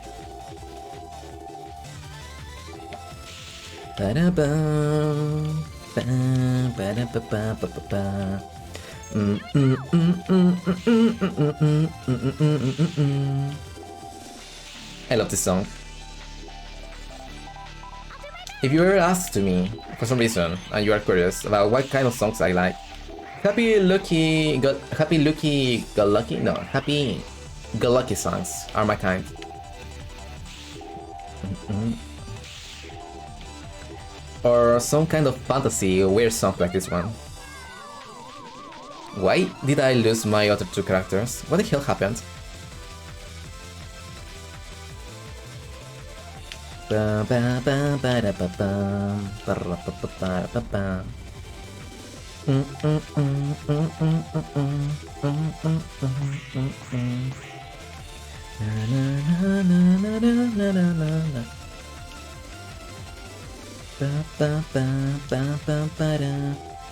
I love this song. If you were asked to me, for some reason, and you are curious about what kind of songs I like, happy go lucky songs are my kind. Or some kind of fantasy weird song like this one. Why did I lose my other two characters? What the hell happened?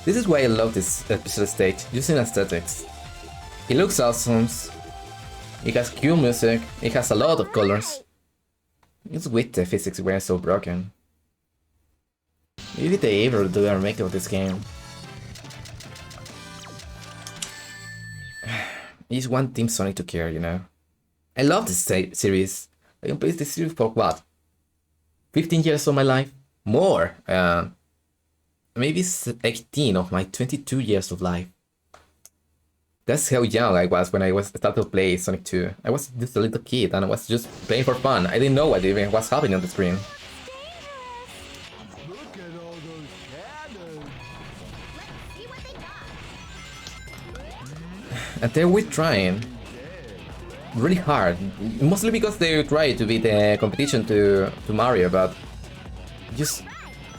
This is why I love this special stage, using aesthetics. It looks awesome, it has cool music, it has a lot of colors. It's with the physics were so broken. Maybe they ever do a remake of this game. I just want Team Sonic to care, you know. I love this series. I can play this series for what? 15 years of my life? More! Maybe 18 of my 22 years of life. That's how young I was when I started to play Sonic 2. I was just a little kid and I was just playing for fun. I didn't know what even was happening on the screen. Look at all those cannons. Let's see what they got. And they were trying really hard. Mostly because they try to beat the competition to Mario, but just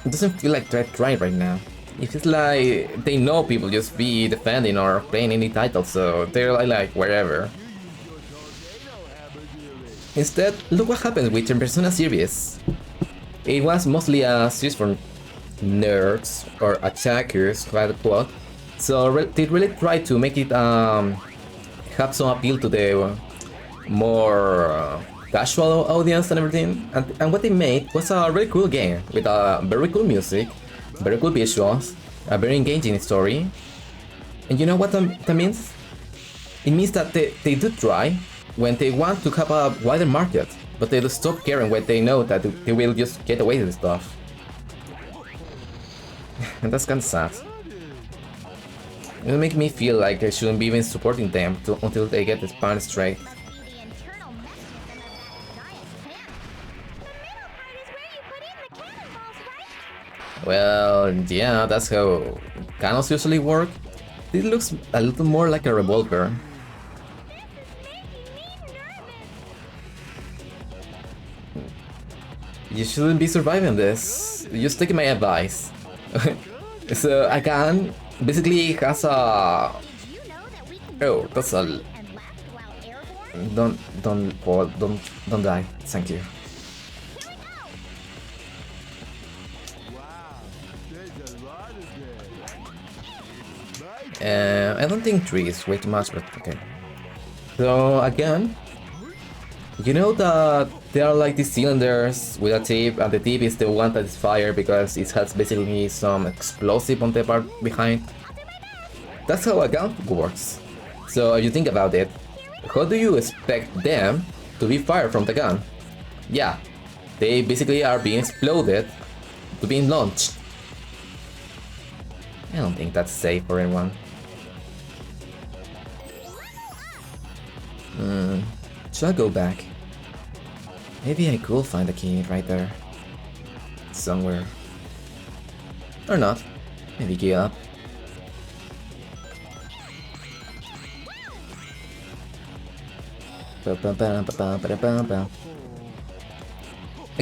it doesn't feel like they're trying right now. It feels like they know people just be defending or playing any title, so they're like wherever. Instead, look what happened with the Persona series. It was mostly a series for nerds or attackers, quote. So they really tried to make it have some appeal to the more casual audience and everything. And what they made was a really cool game with a very cool music, very cool visuals, a very engaging story. And you know what that means? It means that they do try when they want to have a wider market, but they do stop caring when they know that they will just get away with the stuff. And that's kinda sad. It will make me feel like I shouldn't be even supporting them until they get the plan straight. The internal mechanism of that giant can. The middle part is where you put in the cannonballs, right? Well, yeah, that's how cannons usually work. This looks a little more like a revolver. You shouldn't be surviving this. Just take my advice. So I can basically has a. Did you know that we can Oh, that's a. and left while airborne? Don't die. Thank you. Wow, there's a lot of them. I don't think 3 is way too much, but okay. So again, you know that there are like these cylinders with a tip, and the tip is the one that is fire because it has basically some explosive on the part behind. That's how a gun works. So if you think about it, how do you expect them to be fired from the gun? Yeah, they basically are being exploded to being launched. I don't think that's safe for anyone. Should I go back? Maybe I could find the key right there. Somewhere. Or not. Maybe give up. I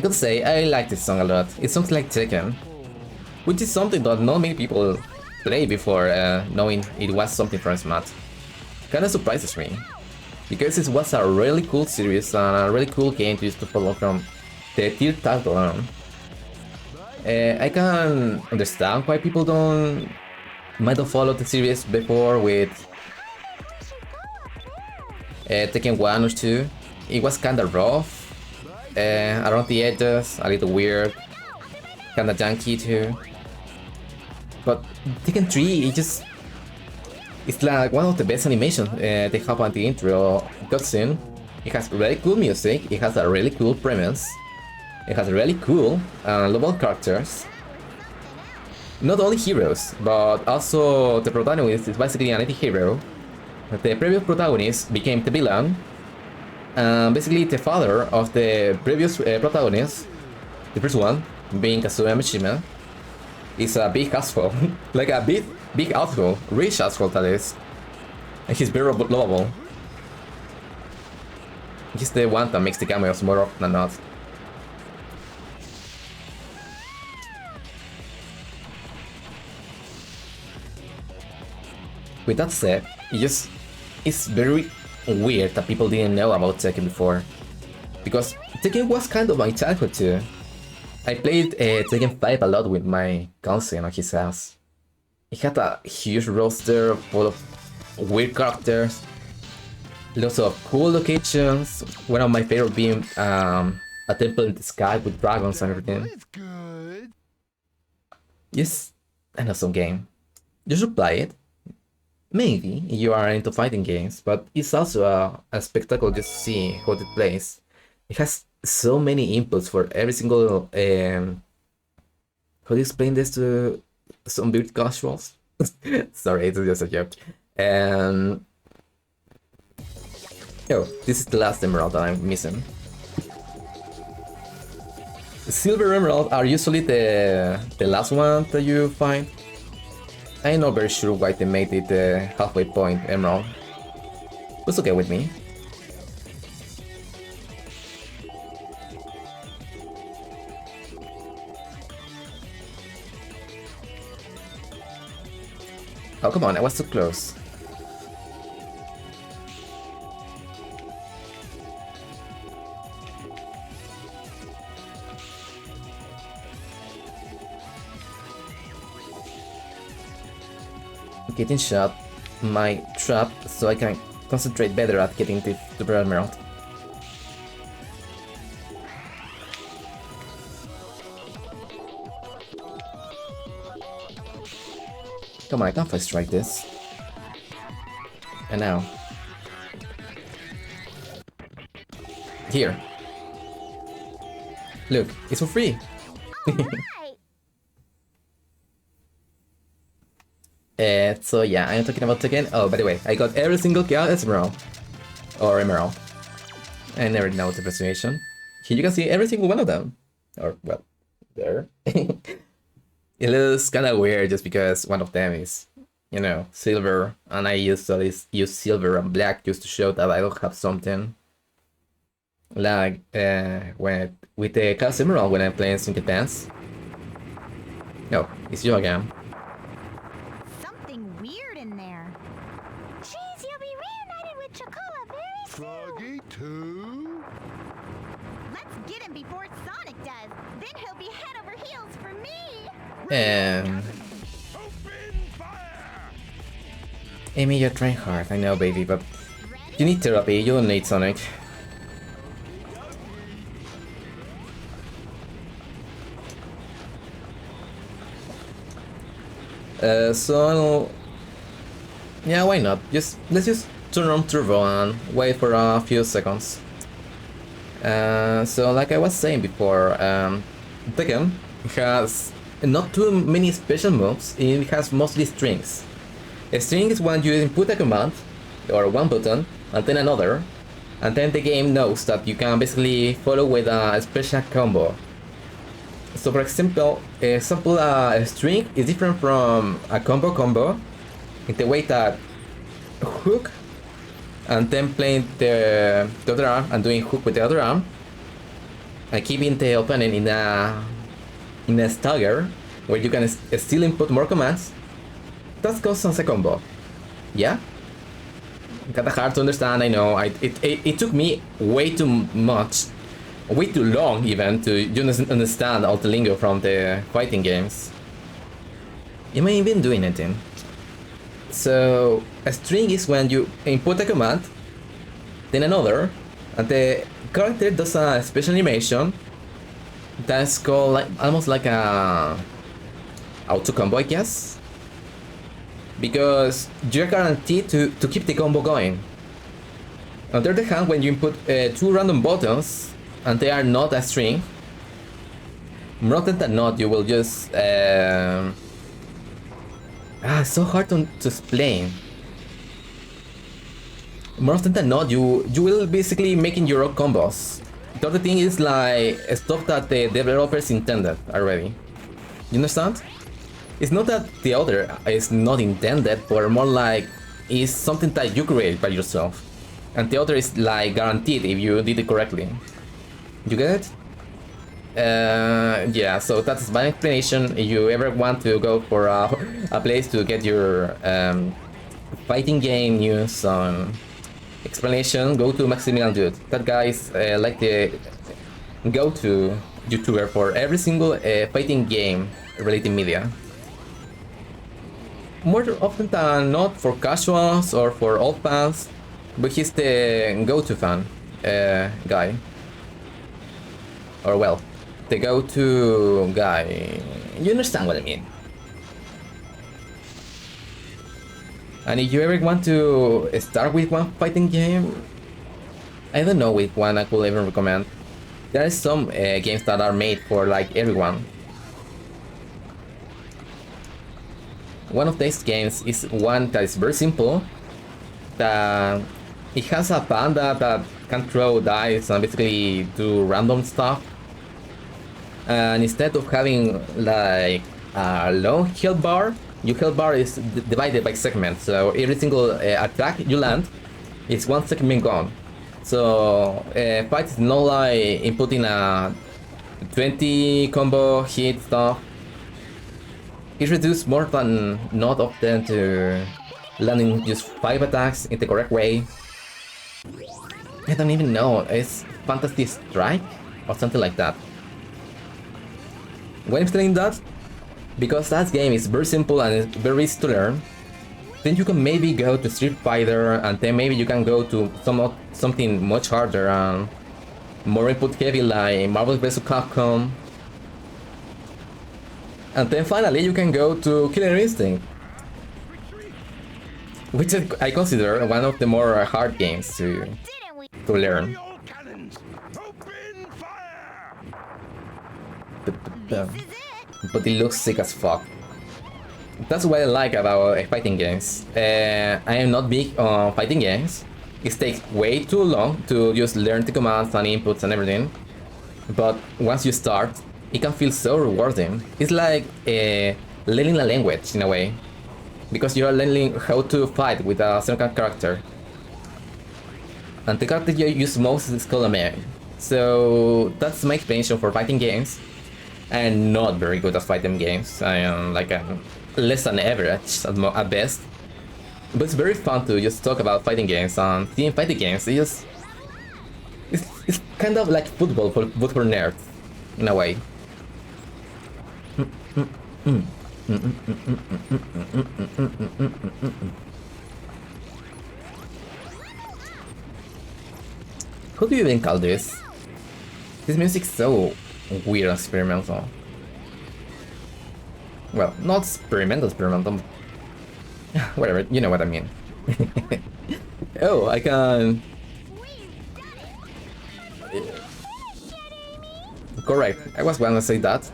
could say I like this song a lot. It sounds like Tekken, which is something that not many people play before knowing it was something from Smash. Kinda surprises me, because it was a really cool series and a really cool game to use to follow from the third title on. I can understand why people might have followed the series before with Tekken 1 or 2. It was kinda rough, around the edges, a little weird, kinda janky too. But Tekken 3, it's like one of the best animations they have on the intro cutscene. It has really cool music, it has a really cool premise, it has really cool lovable characters. Not only heroes, but also the protagonist is basically an anti-hero. The previous protagonist became the villain. Basically, the father of the previous protagonist, the first one, being Kazuya Mishima, is a big asshole. Like a big asshole, rich asshole that is. And he's very lovable. He's the one that makes the cameos more often than not. With that said, it's very weird that people didn't know about Tekken before. Because Tekken was kind of my childhood too. I played Tekken 5 a lot with my cousin on his house. It had a huge roster full of weird characters, lots of cool locations, one of my favorite being a temple in the sky with dragons and everything. It's good. Yes, an awesome game. You should play it. Maybe you are into fighting games, but it's also a spectacle just to see how it plays. It has so many inputs for every single. How do you explain this to some weird casuals? Sorry, it's just a joke. Oh, this is the last emerald that I'm missing. Silver emeralds are usually the last one that you find. I'm not very sure why they made it the halfway point emerald. It's okay with me. Oh, come on, I was too close. Getting shot my trap so I can concentrate better at getting the Super Emerald. Come on, I can first strike this. And now. Here. Look, it's for free. So yeah, I'm talking about Tekken. Oh, by the way, I got every single Chaos Emerald. Or Emerald. I never know the pronunciation. Here you can see every single one of them. Or, well, there. It looks kinda weird just because one of them is, you know, silver. And I usually use silver and black just to show that I don't have something. Like, with the Chaos Emerald when I'm playing Sneaky Pants. No, it's you again. Froggy too? Let's get him before Sonic does. Then he'll be head over heels for me. And Amy, you're trying hard, I know, baby, but you need therapy. You don't need Sonic. So yeah, why not? Let's just turn on turbo and wait for a few seconds. So like I was saying before, Tekken has not too many special moves. It has mostly strings. A string is when you input a command or one button and then another, and then the game knows that you can basically follow with a special combo. So for example, a string is different from a combo in the way that hook and then playing the other arm and doing hook with the other arm and keeping the opponent in a stagger where you can still input more commands. That goes as a combo. Yeah? Kinda hard to understand, I know. It took me way too long even to understand all the lingo from the fighting games. Am I even doing anything? So a string is when you input a command, then another, and the character does a special animation that's called almost like a auto combo, I guess, because you're guaranteed to keep the combo going. On the other hand, when you input two random buttons and they are not a string, more often than not, you will just it's so hard to explain. More often than not, you will basically making your own combos. The other thing is like stuff that the developers intended already. You understand? It's not that the other is not intended, but more like it's something that you create by yourself. And the other is like guaranteed if you did it correctly. You get it? Yeah, so that's my explanation. If you ever want to go for a place to get your fighting game news on explanation, go to Maximilian Dude. That guy is like the go-to YouTuber for every single fighting game related media. More often than not for casuals or for old fans, but he's the go-to fan guy. Or well, the go-to guy. You understand what I mean. And if you ever want to start with one fighting game, I don't know which one I could even recommend. There are some games that are made for like everyone. One of these games is one that is very simple. That it has a panda that can throw dice and basically do random stuff. And instead of having like a long health bar, your health bar is divided by segments. So every single attack you land is one segment gone. So fight is not like inputting a 20 combo hit stuff. It reduces more than not often to landing just 5 attacks in the correct way. I don't even know, it's Fantasy Strike or something like that. Why I'm saying that? Because that game is very simple and it's very easy to learn. Then you can maybe go to Street Fighter, and then maybe you can go to something much harder and more input heavy like Marvel vs. Capcom. And then finally you can go to Killer Instinct, which I consider one of the more hard games to learn. But it looks sick as fuck. That's what I like about fighting games. I am not big on fighting games. It takes way too long to just learn the commands and inputs and everything. But once you start, it can feel so rewarding. It's like learning a language in a way. Because you are learning how to fight with a certain character. And the character you use most is called a man. So that's my explanation for fighting games. I am not very good at fighting games. I am like less than average at best. But it's very fun to just talk about fighting games and seeing fighting games. It's kind of like football but for nerds, in a way. How do you even call this? This music's so weird and experimental. Well, not experimental, whatever, you know what I mean. Oh, I can... Correct, I was gonna say that.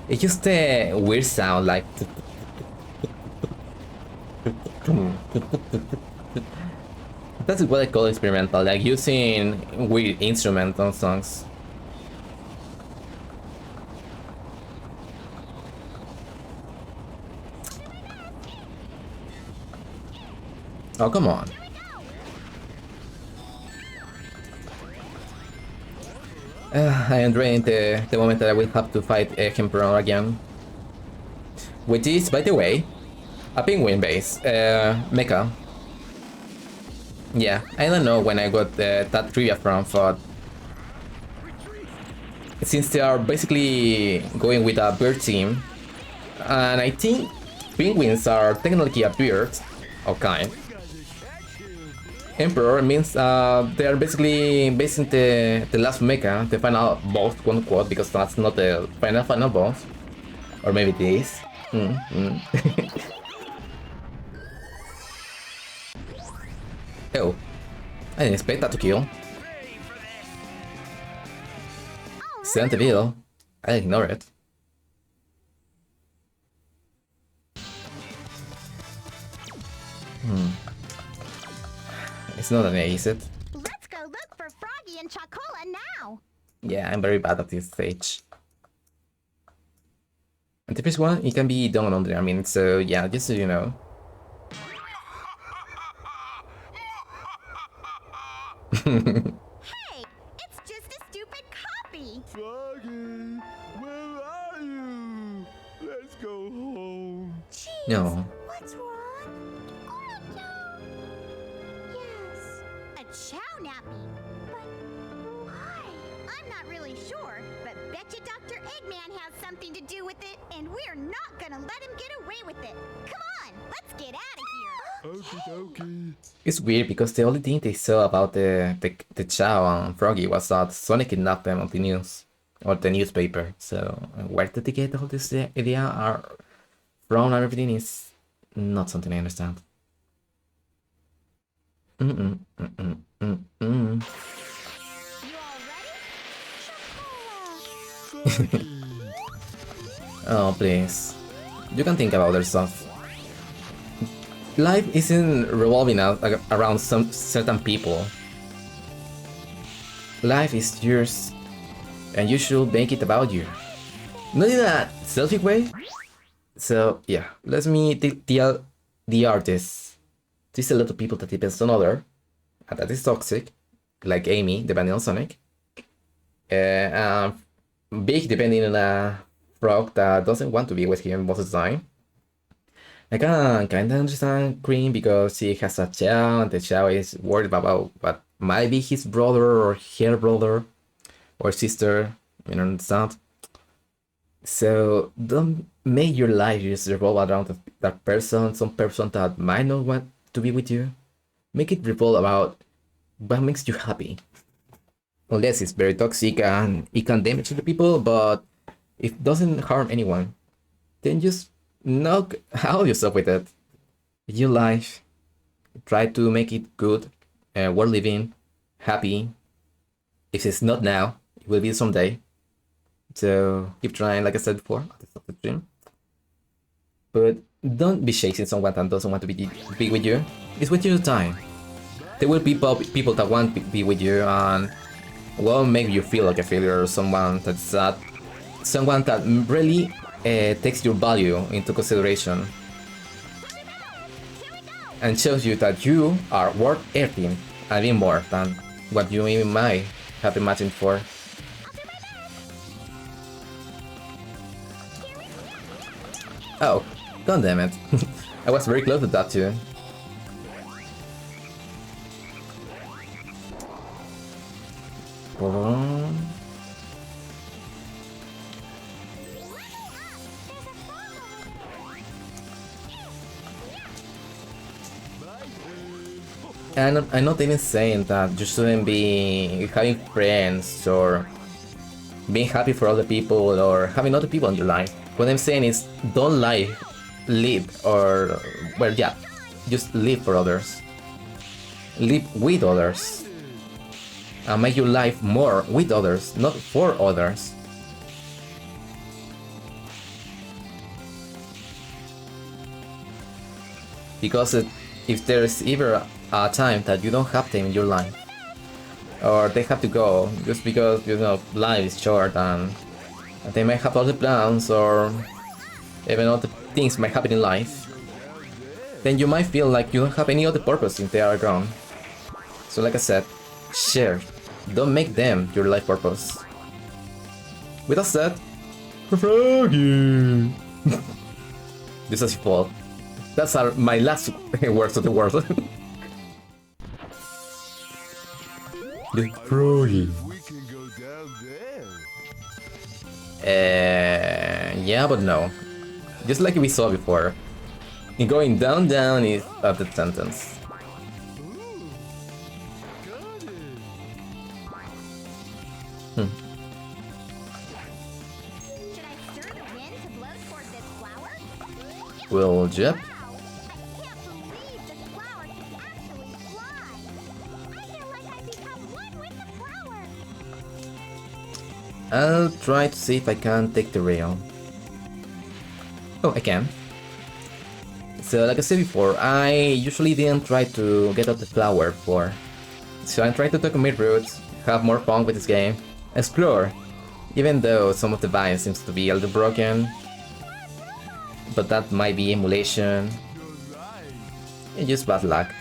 It's just a weird sound, like... That's what I call experimental, like using weird instrumental songs. Oh, come on. I am dreading the moment that I will have to fight Emperor again. Which is, by the way, a penguin base, mecha. Yeah, I don't know when I got that trivia from, but since they are basically going with a bird team, and I think penguins are technically a bird, of kind. Emperor means they are basically based in the last mecha, the final boss, quote unquote, because that's not the final boss. Or maybe it is. I didn't expect that to kill. Sent the bill. I ignore it. It's not an A, is it? Let's go look for Froggy and Chocola now. Yeah, I'm very bad at this stage. And the first one, it can be done under a minute, so yeah, just so you know. Hey, it's just a stupid copy. Froggy, where are you? Let's go home. Jeez, No. what's wrong? Oh no. Yes, a chow nappy. But why? I'm not really sure, but betcha Dr. Eggman has something to do with it, and we're not gonna let him get away with it. Come on, let's get out of here. Okie dokie. It's weird because the only thing they saw about the Chow and Froggy was that Sonic kidnapped them on the news or the newspaper. So where did they get all this idea are from and everything is not something I understand. You all ready? Oh please, you can think about other stuff. Life isn't revolving around some certain people. Life is yours, and you should make it about you. Not in a selfish way. So yeah, let me tell the artist. There's a lot of people that depends on other, and that is toxic, like Amy depending on Sonic. Big depending on a frog that doesn't want to be with him most of the time. I can kinda understand Cream because she has a child and the child is worried about what might be his brother or her brother or sister, you know, understand? So don't make your life just revolve around that person, some person that might not want to be with you. Make it revolve about what makes you happy. Unless it's very toxic and it can damage the people, but if it doesn't harm anyone, then just knock out yourself with it. Your life, try to make it good, worth living, happy. If it's not now, it will be someday. So keep trying, like I said before, at the start of the stream. But don't be chasing someone that doesn't want to be with you. It's with your time. There will be people that want to be with you and won't make you feel like a failure or someone that's sad. Someone that really takes your value into consideration and shows you that you are worth everything and even more than what you even might have imagined for. Oh, god damn it. I was very close to that too. And I'm not even saying that you shouldn't be having friends or being happy for other people or having other people in your life. What I'm saying is don't live or, well, yeah, just live for others. Live with others. And make your life more with others, not for others. Because if there's ever a time that you don't have them in your life, or they have to go just because, you know, life is short and they might have other plans or even other things might happen in life, then you might feel like you don't have any other purpose if they are gone. So like I said, share. Don't make them your life purpose. With that said, Froggy! This is your fault. That's my last words of the world. The Froggy. We can go down there. Yeah, but no. Just like we saw before. Going down is at the sentence. Should I stir the wind to blow toward this flower? Well, yep. Wow! I can't believe this flower can actually fly! I feel I'll try to see if I can take the rail. Oh, I can. So like I said before, I usually didn't try to get out the flower before. So I'm trying to take mid routes, have more fun with this game, explore. Even though some of the vines seems to be a little broken. But that might be emulation. And just bad luck.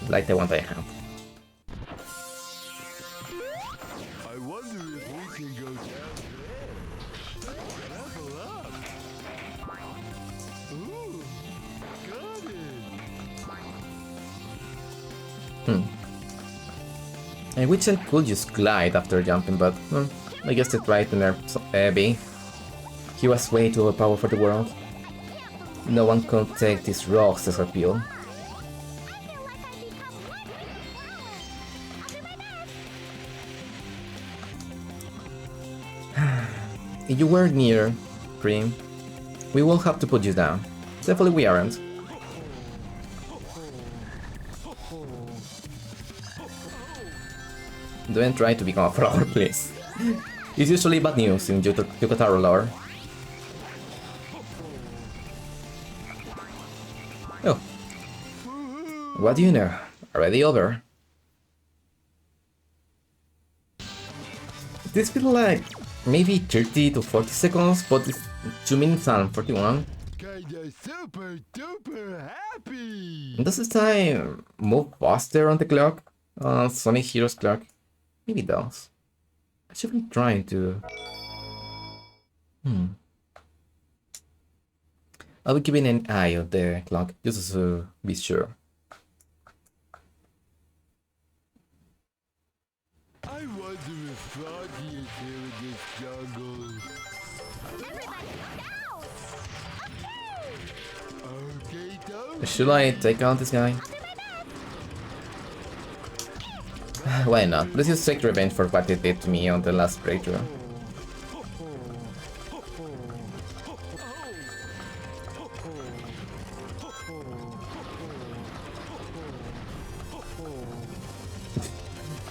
Like the one that I have. I wonder if we can go down there. Level up. Ooh, got it. I wish I could just glide after jumping, but I guess they tried to nerf Abby. He was way too overpowered for the world. No one could take these rocks as appeal. If you were near, Cream, we will have to put you down. Definitely we aren't. Don't try to become a flower, please. It's usually bad news in Yukotaro lore. Oh. What do you know? Already over. This feels like maybe 30 to 40 seconds, but it's 2 minutes and 41. Kinda super duper happy. Does this time move faster on the clock? Sonic Heroes clock? Maybe it does. I should be trying to... I'll be keeping an eye on the clock, just to be sure. I wonder if Froggy is here in this jungle. Okay, don't. Should I take out this guy? Why not? Let's just take revenge for what it did to me on the last breakthrough.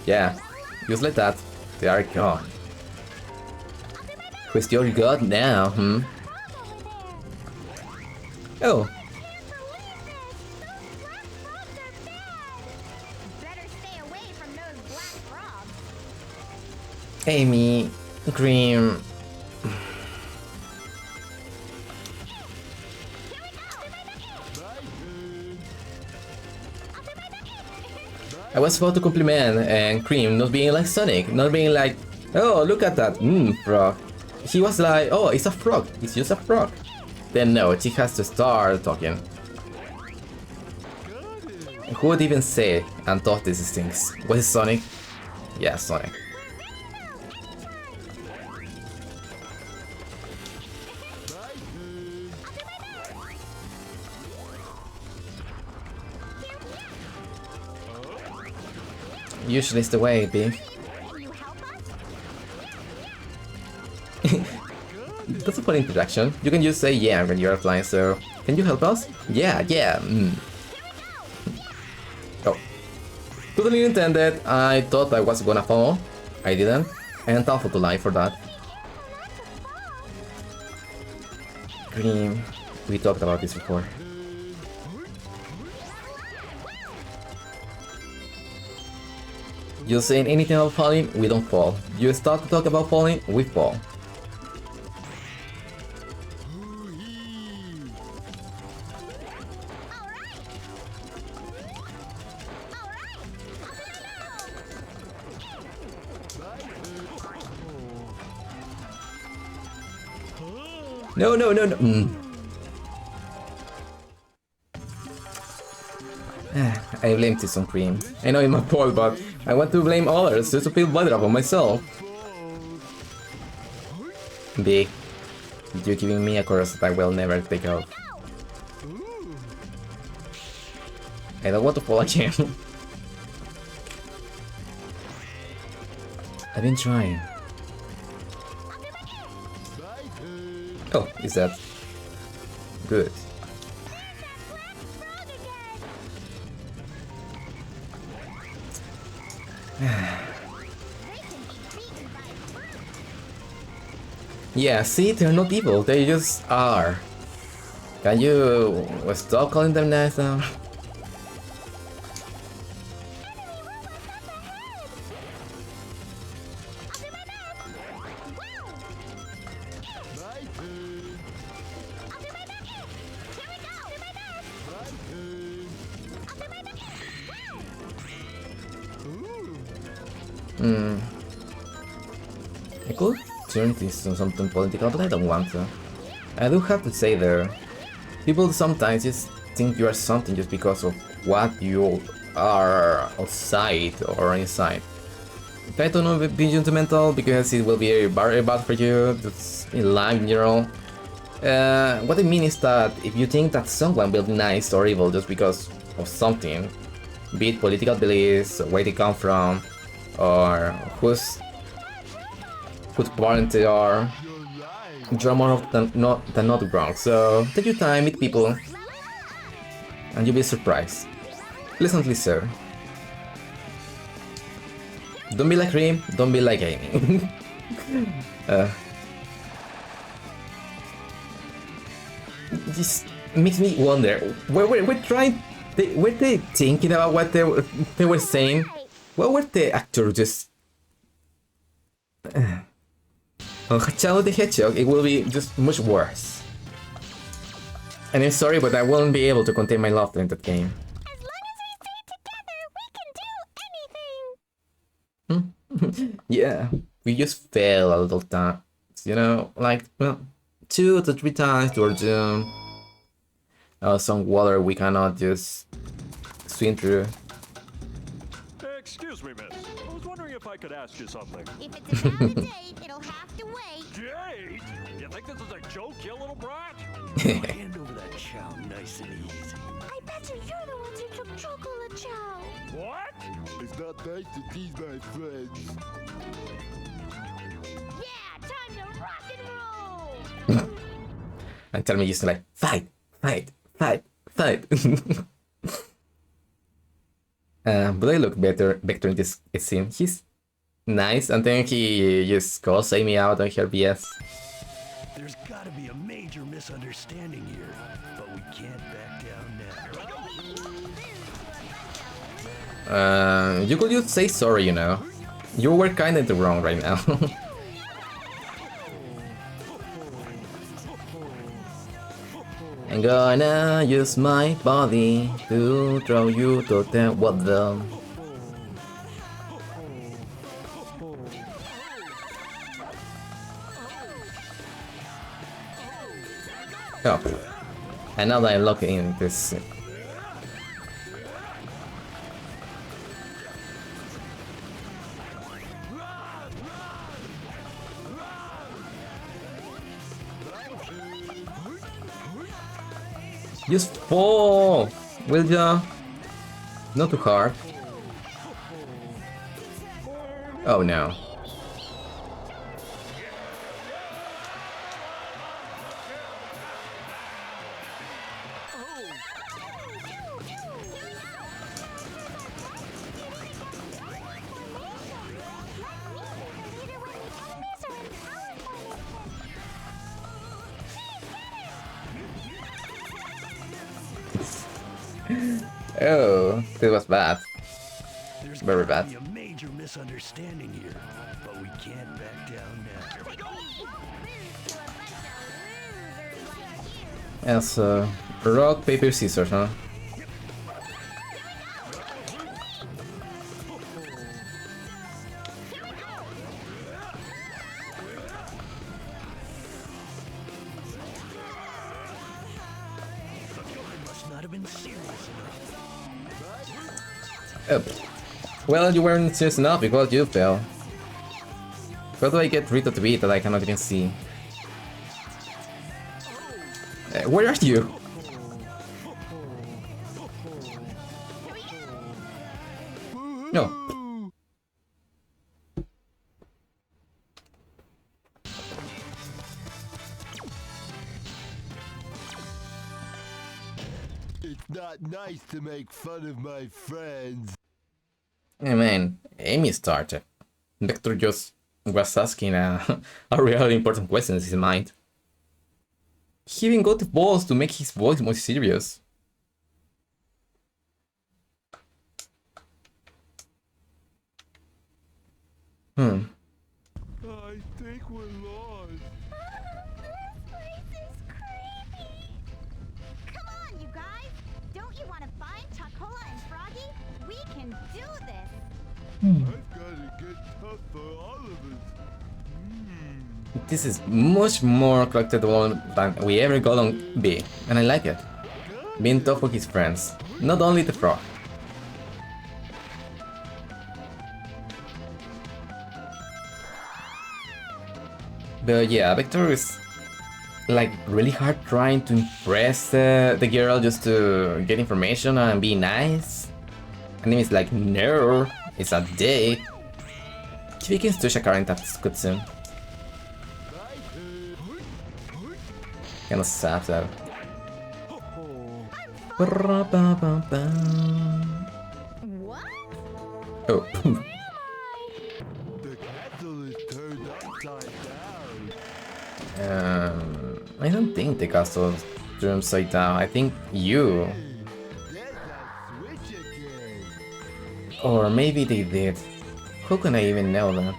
Yeah, just like that. They are gone. Who's your god now, Oh. Amy, Cream. I was about to compliment and Cream not being like Sonic, not being like, oh look at that, frog. He was like, oh it's a frog, it's just a frog. Then no, she has to start talking. Who would even say and thought these things? Was it Sonic? Yeah, Sonic. Usually it's the way, Big. That's a funny interaction. You can just say yeah when you're flying, so... Can you help us? Yeah. Oh. Totally intended. I thought I was gonna fall. I didn't. And thankful to life for that. Cream. We talked about this before. You saying anything about falling, we don't fall. You start to talk about falling, we fall. No. I blame this on Cream. I know it's my fault, but I want to blame others just to feel better about myself. Big, you're giving me a chorus that I will never take off. I don't want to fall again. I've been trying. Oh, is that good? Yeah, see, they're not evil, they just are. Can you stop calling them nice now? I could turn this into something political, but I don't want to. I do have to say though, people sometimes just think you are something just because of what you are outside or inside. Try to not be judgmental because it will be very bad for you, that's in life in general. What I mean is that if you think that someone will be nice or evil just because of something, be it political beliefs, where they come from, or whose parents they are, you're more often than not wrong. So take your time, meet people, and you'll be surprised. Pleasantly so. Don't be like Reem, don't be like Amy. This makes me wonder, were they thinking about what they were saying? What were the actors just... On Shadow the Hedgehog, it will be just much worse. And I'm sorry, but I won't be able to contain my laughter in that game. As long as we stay together, we can do anything. Yeah, we just fail a little times, you know, like, well, 2 to 3 times to our doom. Some water we cannot just swim through. Excuse me, miss. I was wondering if I could ask you something. If it's about a date, it'll have to wait. Date? You think this is a joke, you little brat? Hand over that chow nice and easy. I bet you're the ones who took chocolate chow. What? It's not nice to tease my friends. Yeah, time to rock and roll. And tell me just like, fight, fight, fight, fight. But I look better in this scene. He's nice, and then he just calls Amy out on her BS. There's gotta be a major misunderstanding here, but we can't back down now. You could just say sorry, you know. You were kinda in the wrong right now. I'm gonna use my body to throw you to the water. Oh, and now that I look in this. Just fall, will ya? Not too hard. Oh no. Oh, this was bad. There's Very gotta bad. be a major misunderstanding here, but we can't back down now. Yes, rock, paper, scissors, huh? Must not have been serious enough. Oh. Well, you weren't serious enough because you fell. How do I get rid of the beat that I cannot even see? Where are you? No. It's not nice to make fun of my friends. Hey man, Amy started. Vector just was asking a really important question in his mind. He even got the balls to make his voice more serious. I think we're lost. This place is creepy. Come on, you guys. Don't you want to find Chocola and Froggy? We can do this. I've got to get tough for all of us. This is much more collectible than we ever got on B, and I like it. Being tough with his friends, not only the frog. But yeah, Vector is like really hard trying to impress the girl just to get information and be nice. And then it's like, no, it's a date. He begins to shake around that cutscene. Kind of sad though. What? Oh. The castle is turned upside down. I don't think the castle turned upside down. I think you. There's that switch again. Or maybe they did. How can I even know that?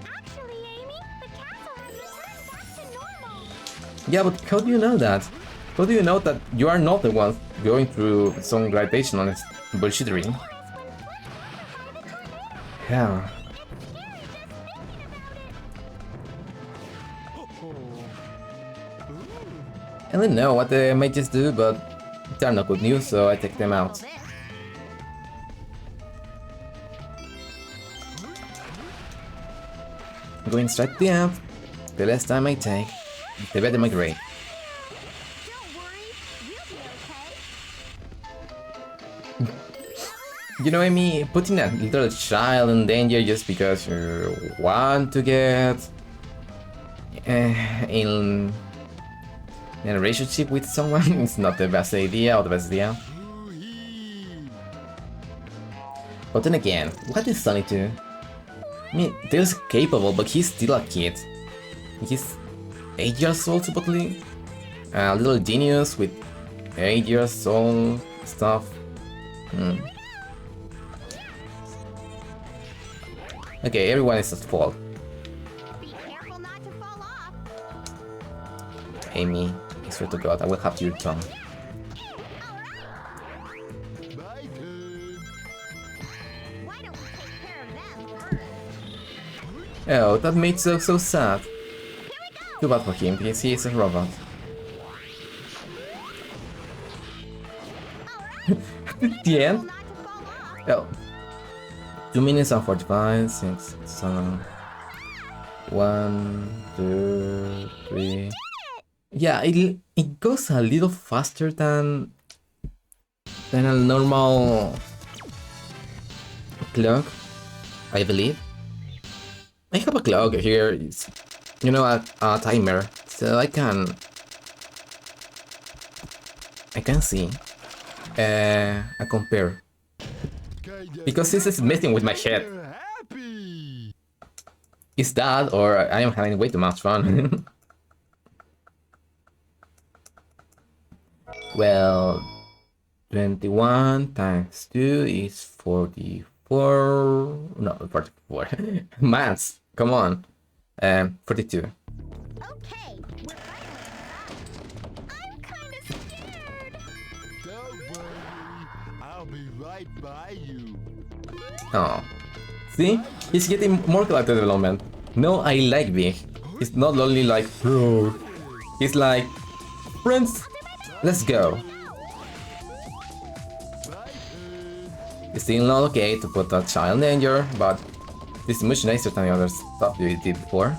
Actually, Amy, the castle has returned back to normal. Yeah, but how do you know that? How do you know that you are not the one going through some gravitational bullshittery? Yeah. I don't know what the mages do, but they're not good news, so I take them out. Going straight down. The less time I take, the better my grade. Don't worry, you'll be okay. You know what I mean? Putting a little child in danger just because you want to get in a relationship with someone is not the best idea or the best idea. But then again, what does Sonny do? I mean, Tails is capable, but he's still a kid. He's 8 years old, supposedly. A little genius with 8 years old stuff. Okay, everyone is at fault. Be careful not to fall off. Amy, I swear to God, I will have your tongue. My turn. Why don't we take care of them first? Oh, that made so sad. Too bad for him, because he is a robot. The end? Not to fall off. Oh. 2 minutes and 45, 6, 7. 1, 2, 3. Yeah, it goes a little faster than a normal clock, I believe. I have a clock here, it's, you know, a timer, so I can see, I compare. Because this is messing with my head. You're happy. Is that, or I am having way too much fun? Well, 21 times 2 is 44. No, 44. Maths, come on. 42. Okay, we're finally inside. I'm kinda scared. Don't worry. I'll be right by you. Oh. See? He's getting more character development. No, I like Big. He's not only like, bro. He's like, friends, let's go. It's still not okay to put a child in danger, but this is much nicer than the other stuff you did before.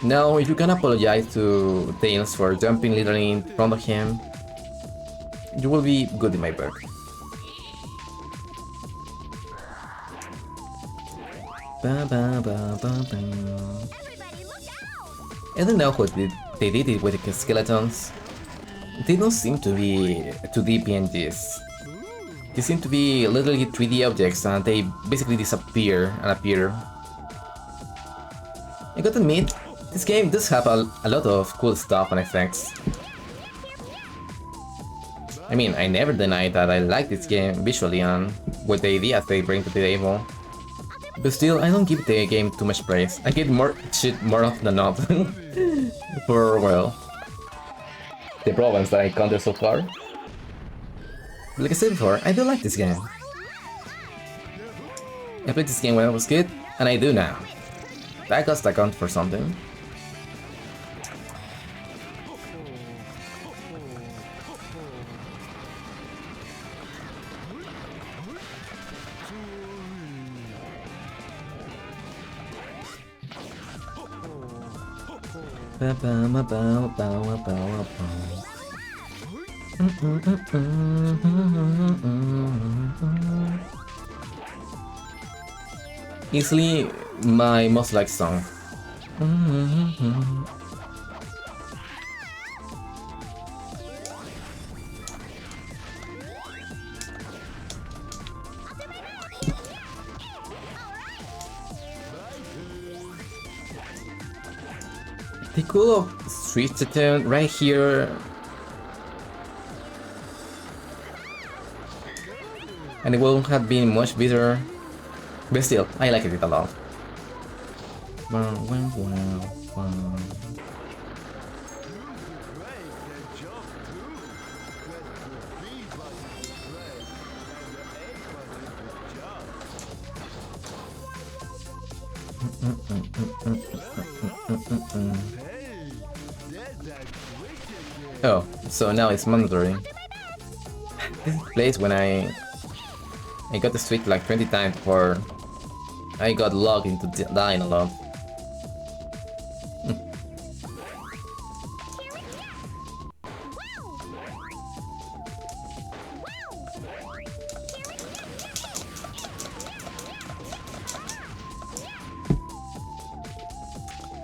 Now, if you can apologize to Tails for jumping literally in front of him, you will be good in my book. Ba, ba, ba, ba, ba. Everybody, look out! I don't know what they did it with the skeletons. they don't seem to be too deep in this. They seem to be literally 3D objects and they basically disappear and appear. I gotta admit, this game does have a lot of cool stuff and effects. I mean, I never denied that I like this game visually and with the ideas they bring to the table. But still, I don't give the game too much praise. I get more shit more often than not. For, well, the problems that I encountered so far. Like I said before, I do like this game. I played this game when I was a kid, and I do now. That got to count for something. Easily my most liked song. They could have switched the tune right here. And it wouldn't have been much better. But still, I like it a lot. Oh, so now it's mandatory. This is the place when I got the switch like 20 times before I got logged into dying a lot.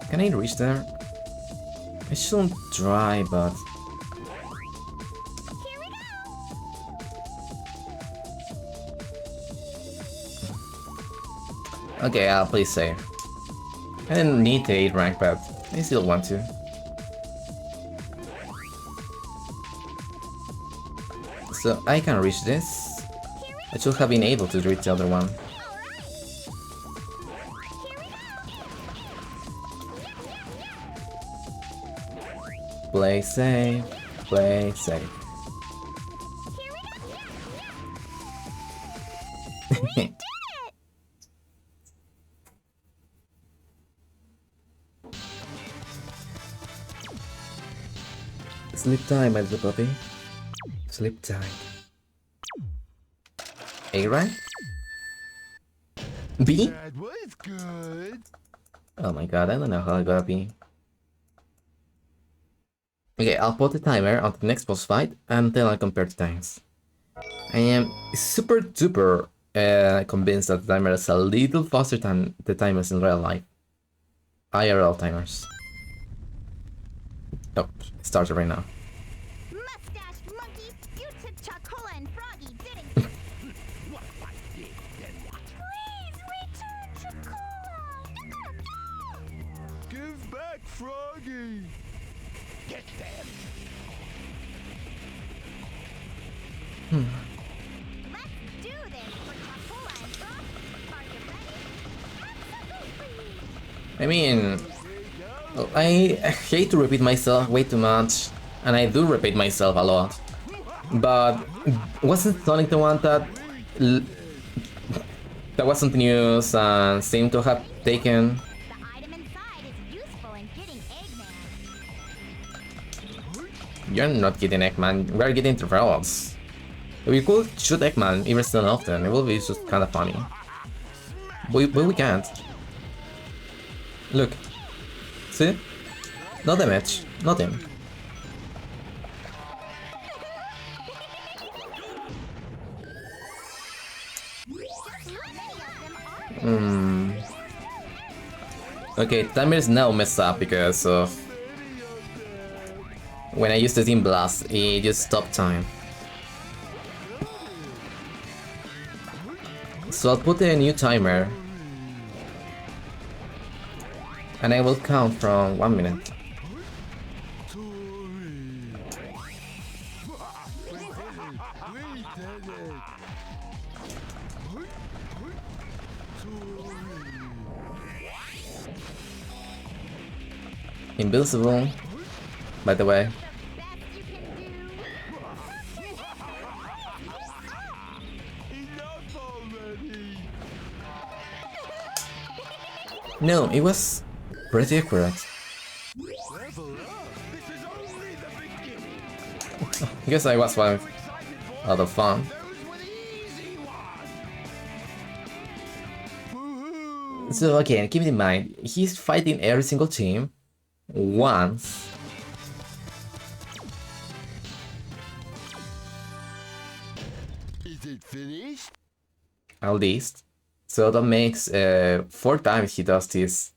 Can I reach there? I shouldn't try, but... Okay, I'll play safe. I didn't need the 8 rank, but I still want to. So I can reach this. I should have been able to reach the other one. Play safe, play safe. Sleep time, my little puppy. Sleep time. A rank? B? That was good. Oh my god, I don't know how I got B. Okay, I'll put the timer on the next boss fight and then I'll compare the times. I am super duper convinced that the timer is a little faster than the timers in real life. IRL timers. Oh, it started right now. Mustache monkey, you took Chocola and Froggy, didn't you? What I did, then what? Please return Chocola! Give back Froggy. Get them! Let's do this for Chocola and Froggy. Are you ready? Absolutely! I mean, I hate to repeat myself way too much, and I do repeat myself a lot. But wasn't Sonic the one that wasn't news and seemed to have taken? The item inside is useful in getting Eggman. You're not getting Eggman, we're getting intervals. We could shoot Eggman every so often, it will be just kinda funny. But we can't. Look. See? No damage, nothing. Okay, timer is now messed up because of When I used the Team Blast, it just stopped time. So I'll put a new timer. And I will count from 1 minute. Invincible, by the way. No, it was pretty accurate. I guess I was having a lot of fun. So again, keep in mind, he's fighting every single team once. Is it finished? At least. So that makes 4 times he does this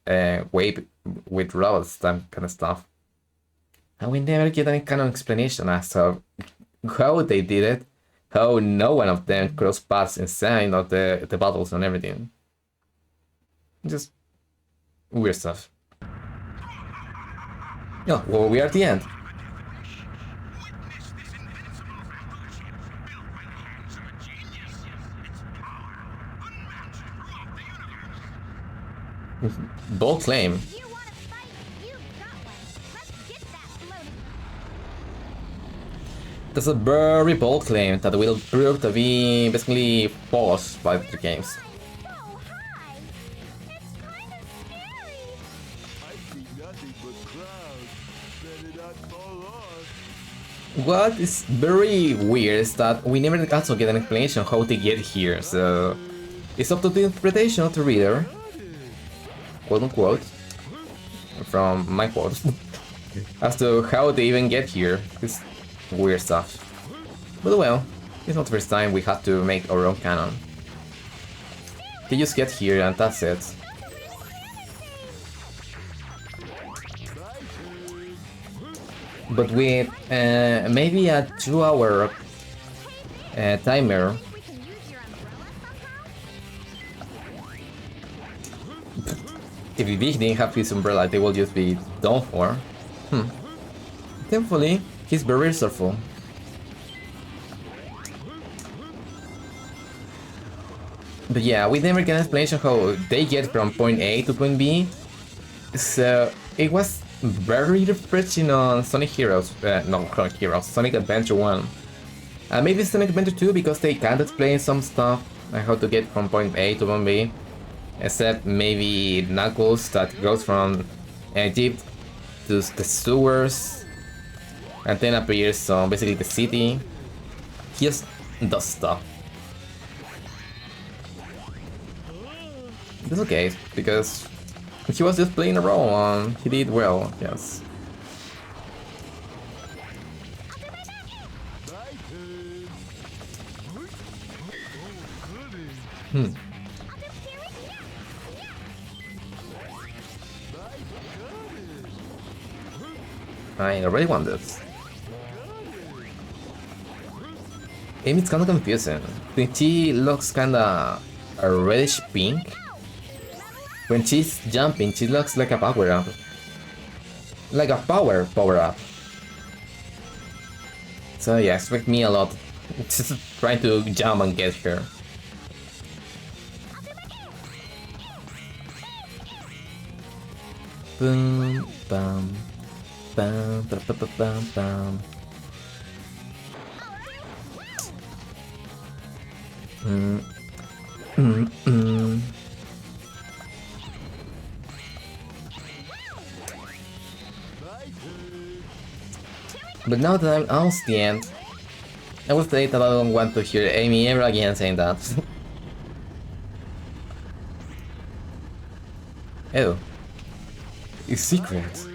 wave with robots, that kind of stuff. And we never get any kind of explanation as to how they did it, how no one of them crossed paths inside of the battles and everything. Just weird stuff. Oh, well, we are at the end. Bold claim. You want to fight? You've got one. Let's get that floating. That's a very bold claim that will prove to be basically false by the games. So high. It's kind of scary. I see nothing but clouds. Better not fall off. What is very weird is that we never also get an explanation how they get here, so it's up to the interpretation of the reader, quote unquote, from my quotes, as to how they even get here. It's weird stuff. But well, it's not the first time we had to make our own canon. They just get here and that's it. But with maybe a 2-hour timer, We can use your umbrella somehow. if we didn't have his umbrella, they will just be done for. Thankfully, he's very resourceful. But yeah, we never get an explanation how they get from point A to point B. So it was very refreshing on Sonic Heroes, no, Sonic Heroes, Sonic Adventure 1. Maybe Sonic Adventure 2 because they can't explain some stuff, like how to get from point A to point B. Except maybe Knuckles that goes from Egypt to the sewers and then appears on basically the city. He just does stuff. It's okay, because he was just playing a role and he did well, yes. I already want this. It's kinda confusing. When she looks kinda a reddish pink. When she's jumping, she looks like a power-up. Like a power-up. So yeah, expect me a lot. Just trying to jump and get her. Boom, bam, bam, ba ba ba bam, bam. But now that I'm almost the end, I will say that I don't want to hear Amy ever again saying that. Oh. It's secret.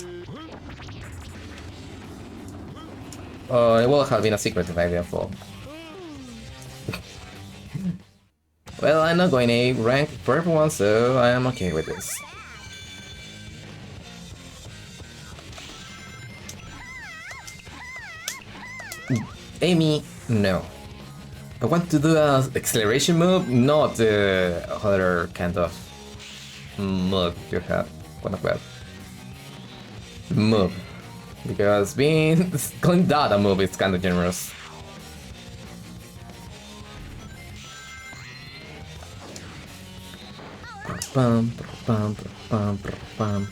Oh, it would have been a secret if I didn't fall. Well, I'm not going A rank for everyone, so I am okay with this. Amy, no. I want to do an acceleration move, not the other kind of move you have. One of that. Move. Because calling that a move is kind of generous. Pam, pam, pam, pam.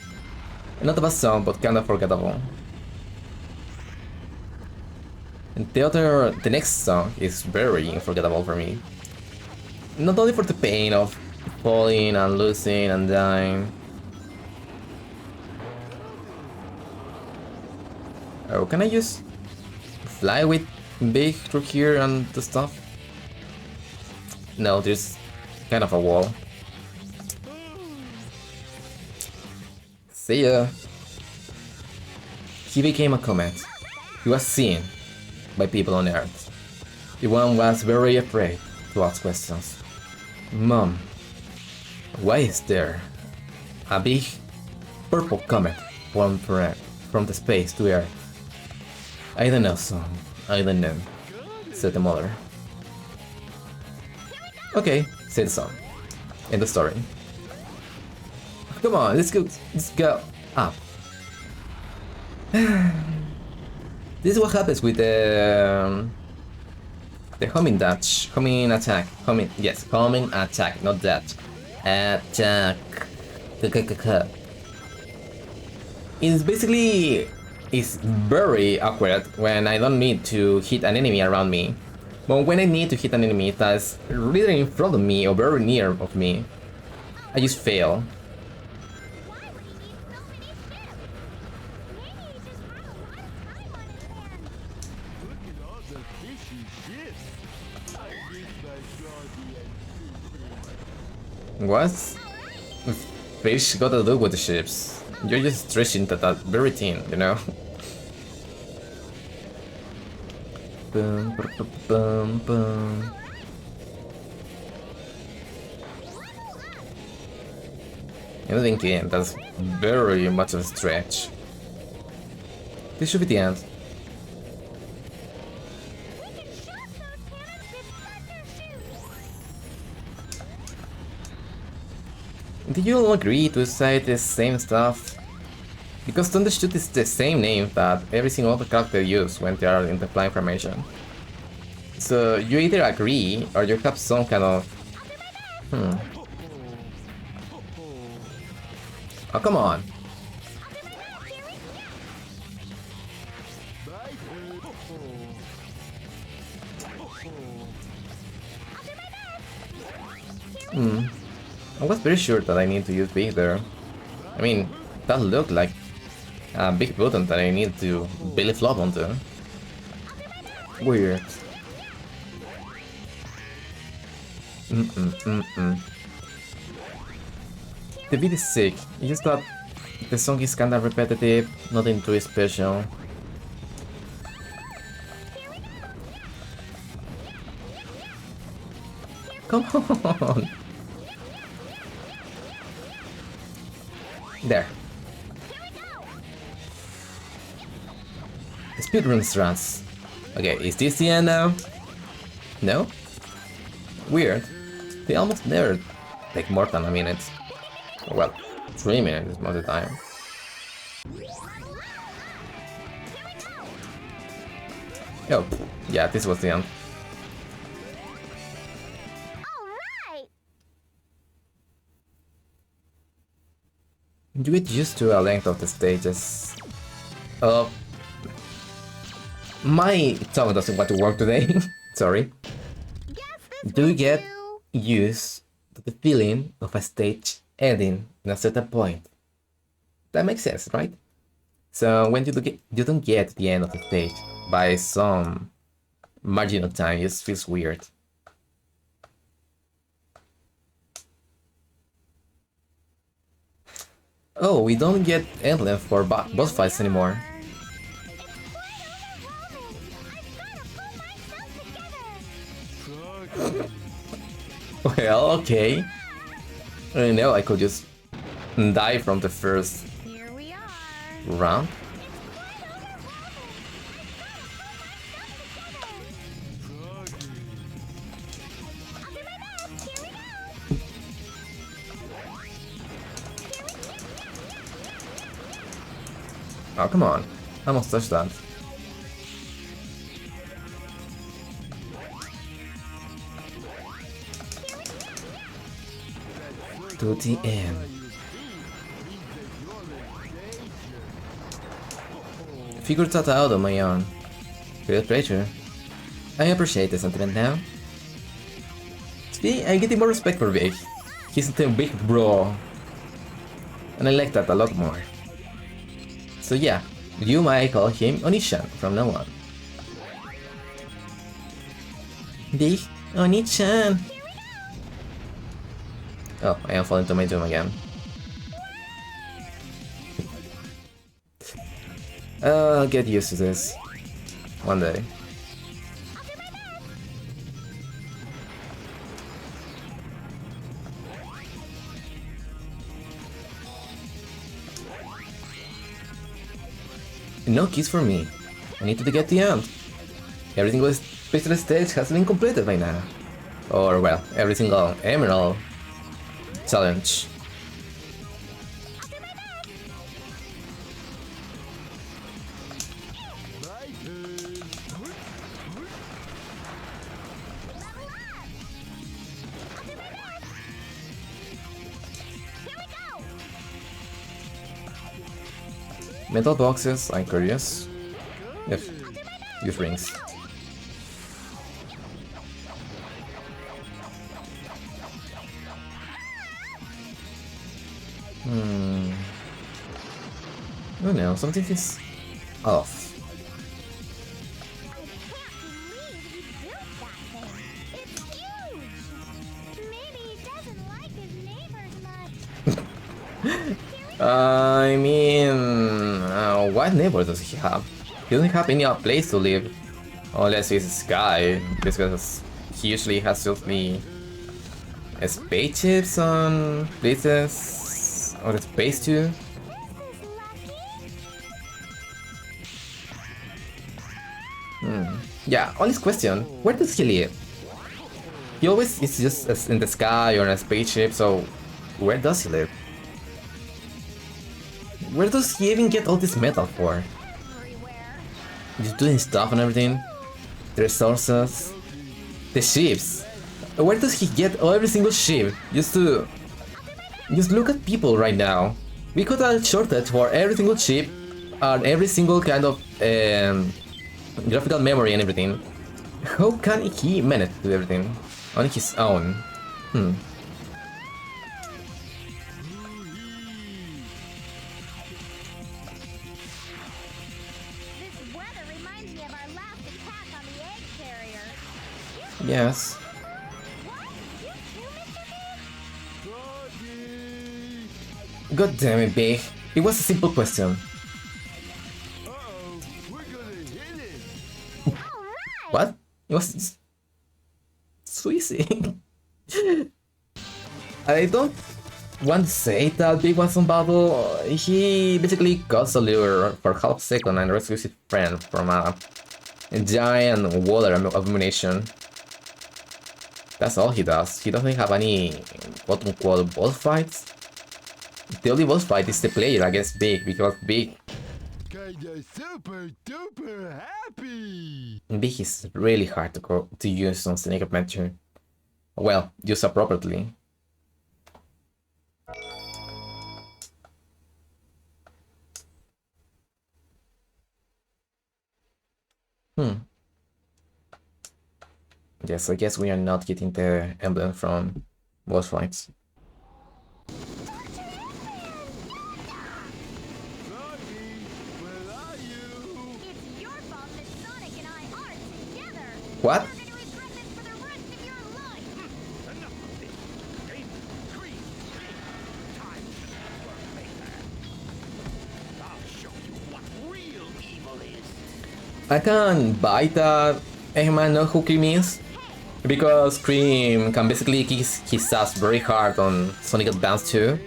Not a bad song, but kind of forgettable. And the next song is very unforgettable for me. Not only for the pain of falling and losing and dying. Oh, can I just fly with big through here and the stuff? No, there's kind of a wall. See ya. He became a comet. He was seen by people on Earth. Everyone was very afraid to ask questions. Mom, why is there a big purple comet from the space to Earth? I don't know, son. I don't know, said the mother. Okay, said the son. End the story. Come on, let's go up. This is what happens with the homing attack. Homing attack, not that. Attack. It's very awkward when I don't need to hit an enemy around me. But when I need to hit an enemy that's really in front of me or very near of me, I just fail. What? Fish got to do with the ships. You're just stretching that very thin, you know? Boom, boom, boom, boom. I'm thinking that's very much of a stretch. This should be the end. Did you all agree to say the same stuff? Because Thundershoot is the same name that every single other character uses when they are in the flying formation. So you either agree or you have some kind of... Oh, come on! I was very sure that I need to use big there. I mean, that looked like a big button that I need to belly flop onto. Weird. The beat is sick, it's just that the song is kinda repetitive, nothing too special. Come on! There. Speedrun strats. Okay, is this the end now? No? Weird. They almost never take more than a minute. Well, 3 minutes most of the time. Oh, yeah, this was the end. You get used to the length of the stages. My tongue doesn't want to work today. Sorry. Do you get used to the feeling of a stage ending in a certain point? That makes sense, right? So when you don't get the end of the stage by some marginal time, it just feels weird. Oh, we don't get endless for boss fights anymore. Well, okay. I know I could just die from the first round. Oh, come on. I almost touched that. To the end. Figured that out on my own. Good pleasure. I appreciate the sentiment now. See, I'm getting more respect for Big. He's a big bro. And I like that a lot more. So yeah, you might call him Onichan from now on. Big Onichan! Oh, I am falling to my doom again. I'll get used to this. One day. No keys for me. I need to get the end. Every single special stage has been completed by now. Or, well, every single emerald challenge. Metal boxes, I'm curious. If use rings. Oh no, something is off. I mean, what neighbor does he have? He doesn't have any other place to live. Unless he's a sky, because he usually has just the spaceships on places or the space too. Yeah, honest question, where does he live? He always is just in the sky or in a spaceship, so where does he live? Where does he even get all this metal for? Just doing stuff and everything? The resources? The ships? Where does he get every single ship? Just look at people right now. We got a shortage for every single ship and every single kind of graphical memory and everything. How can he manage to do everything on his own? Yes. God damn it, Big. It was a simple question. What? It was so easy. I don't want to say that Big was on battle. He basically got a lure for half a second and rescues his friend from a giant water abomination. That's all he does. He doesn't have any quote-unquote boss fights. The only boss fight is the player against Big, because Big super duper happy. Big is really hard to use on Sonic Adventure. Well, use appropriately. Yes, I guess we are not getting the emblem from boss fights. What? I can buy that Eggman know who Cream is, because Cream can basically kick his ass very hard on Sonic Advance 2.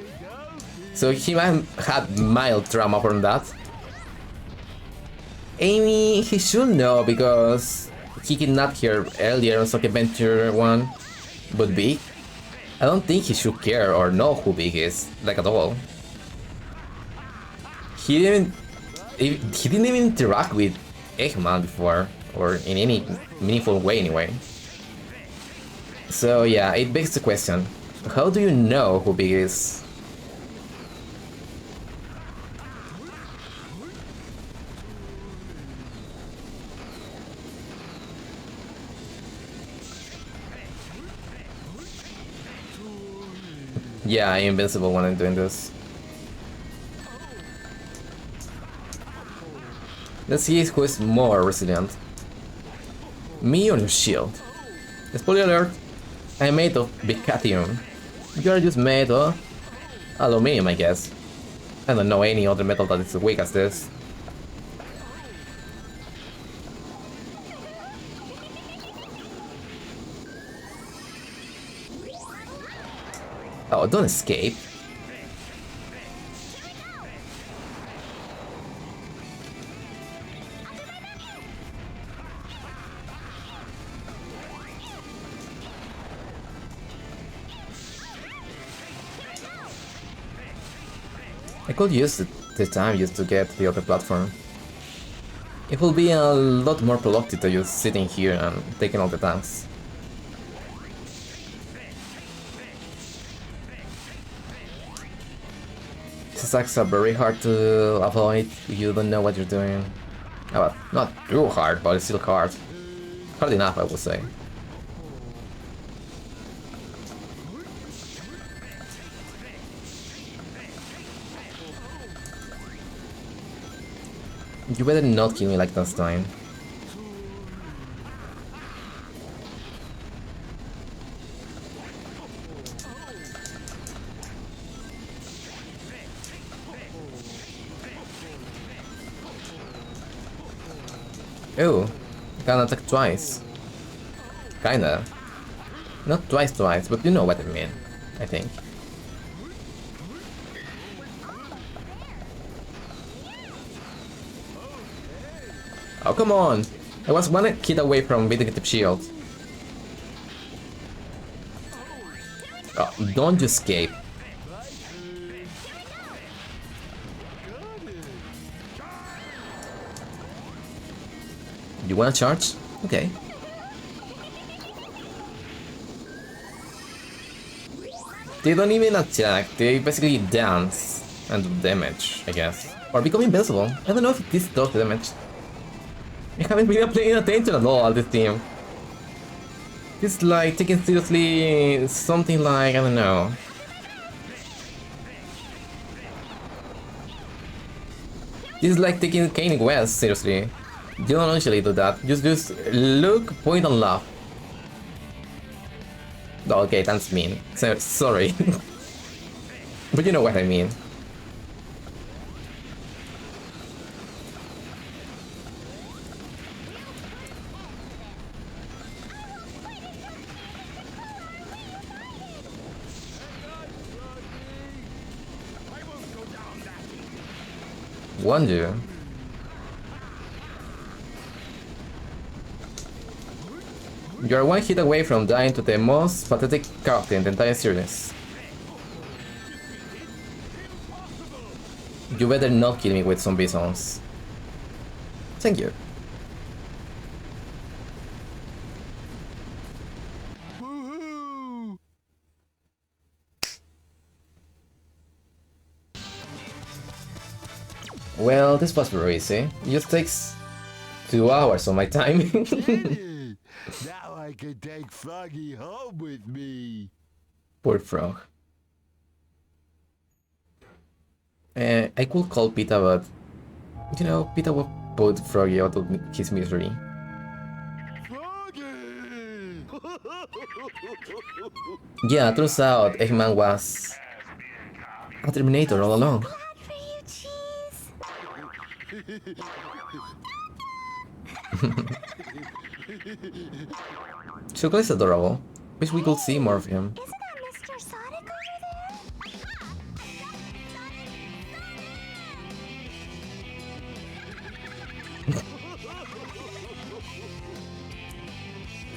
So he might have mild trauma from that. Amy, he should know because he kidnapped her earlier on Sonic Adventure 1. But Big? I don't think he should care or know who Big is, like at all. He He didn't even interact with Eggman before, or in any meaningful way anyway. So yeah, it begs the question, how do you know who Big is? Yeah, I'm invincible when I'm doing this. Let's see who is more resilient. Me or your shield? Spoiler alert, I'm made of Bicatium. You are just made of aluminum, I guess. I don't know any other metal that is as weak as this. Oh, don't escape. I could use the time just to get to the other platform. It will be a lot more productive to just sitting here and taking all the tanks. These attacks are very hard to avoid if you don't know what you're doing. Well, not too hard, but it's still hard. Hard enough, I would say. You better not kill me like last time. Oh, can attack twice. Kinda. Not twice, but you know what I mean, I think. Oh, come on! I was one hit away from beating the shield. Oh, don't you escape. You wanna charge? Okay. They don't even attack, they basically dance and do damage, I guess. Or become invincible. I don't know if this does damage. I haven't been paying attention at all, this team. It's like taking seriously something like, I don't know. This is like taking Kanye West seriously. You don't usually do that. Just look, point and laugh. Okay, that's mean. So, sorry. But you know what I mean. Wonder. You are one hit away from dying to the most pathetic character in the entire series. You better not kill me with some bisons. Thank you. Woohoo! Well, this was very easy. It just takes 2 hours of my time. Yay! Now I can take Froggy home with me. Poor frog. I could call Pita, but you know, Pita will put Froggy out of his misery. Froggy! Yeah, turns out Eggman was a Terminator all along. Glad for you, Cheese. Chocolate is adorable. Wish we could see more of him. Isn't that Mr. Sonic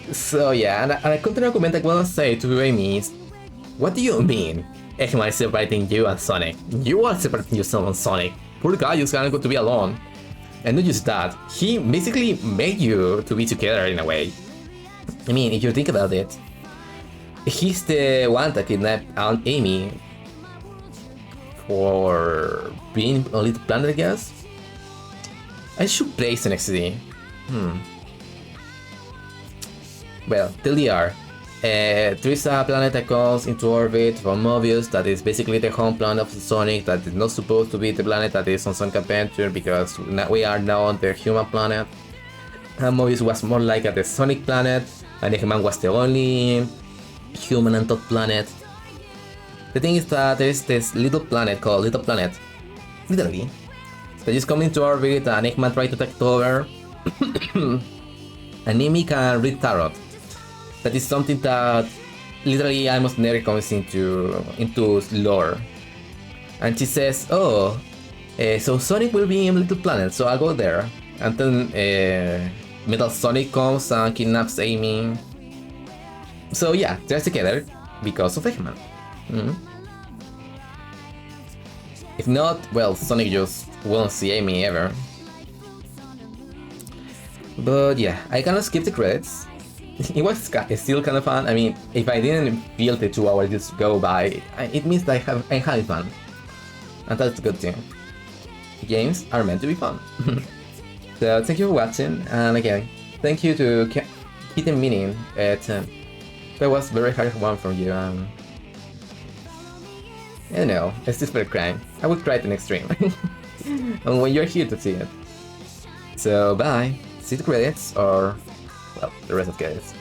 over So yeah, and a counter-argument I wanna say to Amy is, what do you mean Eggman is separating you and Sonic? You are separating yourself and Sonic. Poor guy is going to be alone. And not just that, he basically made you to be together in a way. I mean, if you think about it, he's the one that kidnapped Aunt Amy for being a little planet, I guess. I should praise the next CD. Well, TLDR. There is a planet that comes into orbit from Mobius that is basically the home planet of Sonic, that is not supposed to be the planet that is on Sonic Adventure because we are now on the human planet. And Mobius was more like the Sonic planet, and Eggman was the only human and top planet. The thing is that there is this little planet called Little Planet, literally, that is coming to orbit and Eggman tried to take over. And Amy can read tarot. That is something that literally almost never comes into lore. And she says, oh, so Sonic will be in Little Planet, so I'll go there. And then Metal Sonic comes and kidnaps Amy. So yeah, they're together because of Eggman. If not, well, Sonic just won't see Amy ever. But yeah, I cannot skip the credits. It was still kind of fun. I mean, if I didn't feel the 2 hours just go by, it means that I'm having fun. And that's a good thing. Games are meant to be fun. So thank you for watching, and again, thank you to Kitten Meaning. That was very hard one from you. I don't know, it's just for a crime. I will try it next stream. And when you're here to see it. So bye. See the credits, or well, the rest of the credits.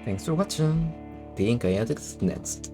Thanks for watching. Think I next.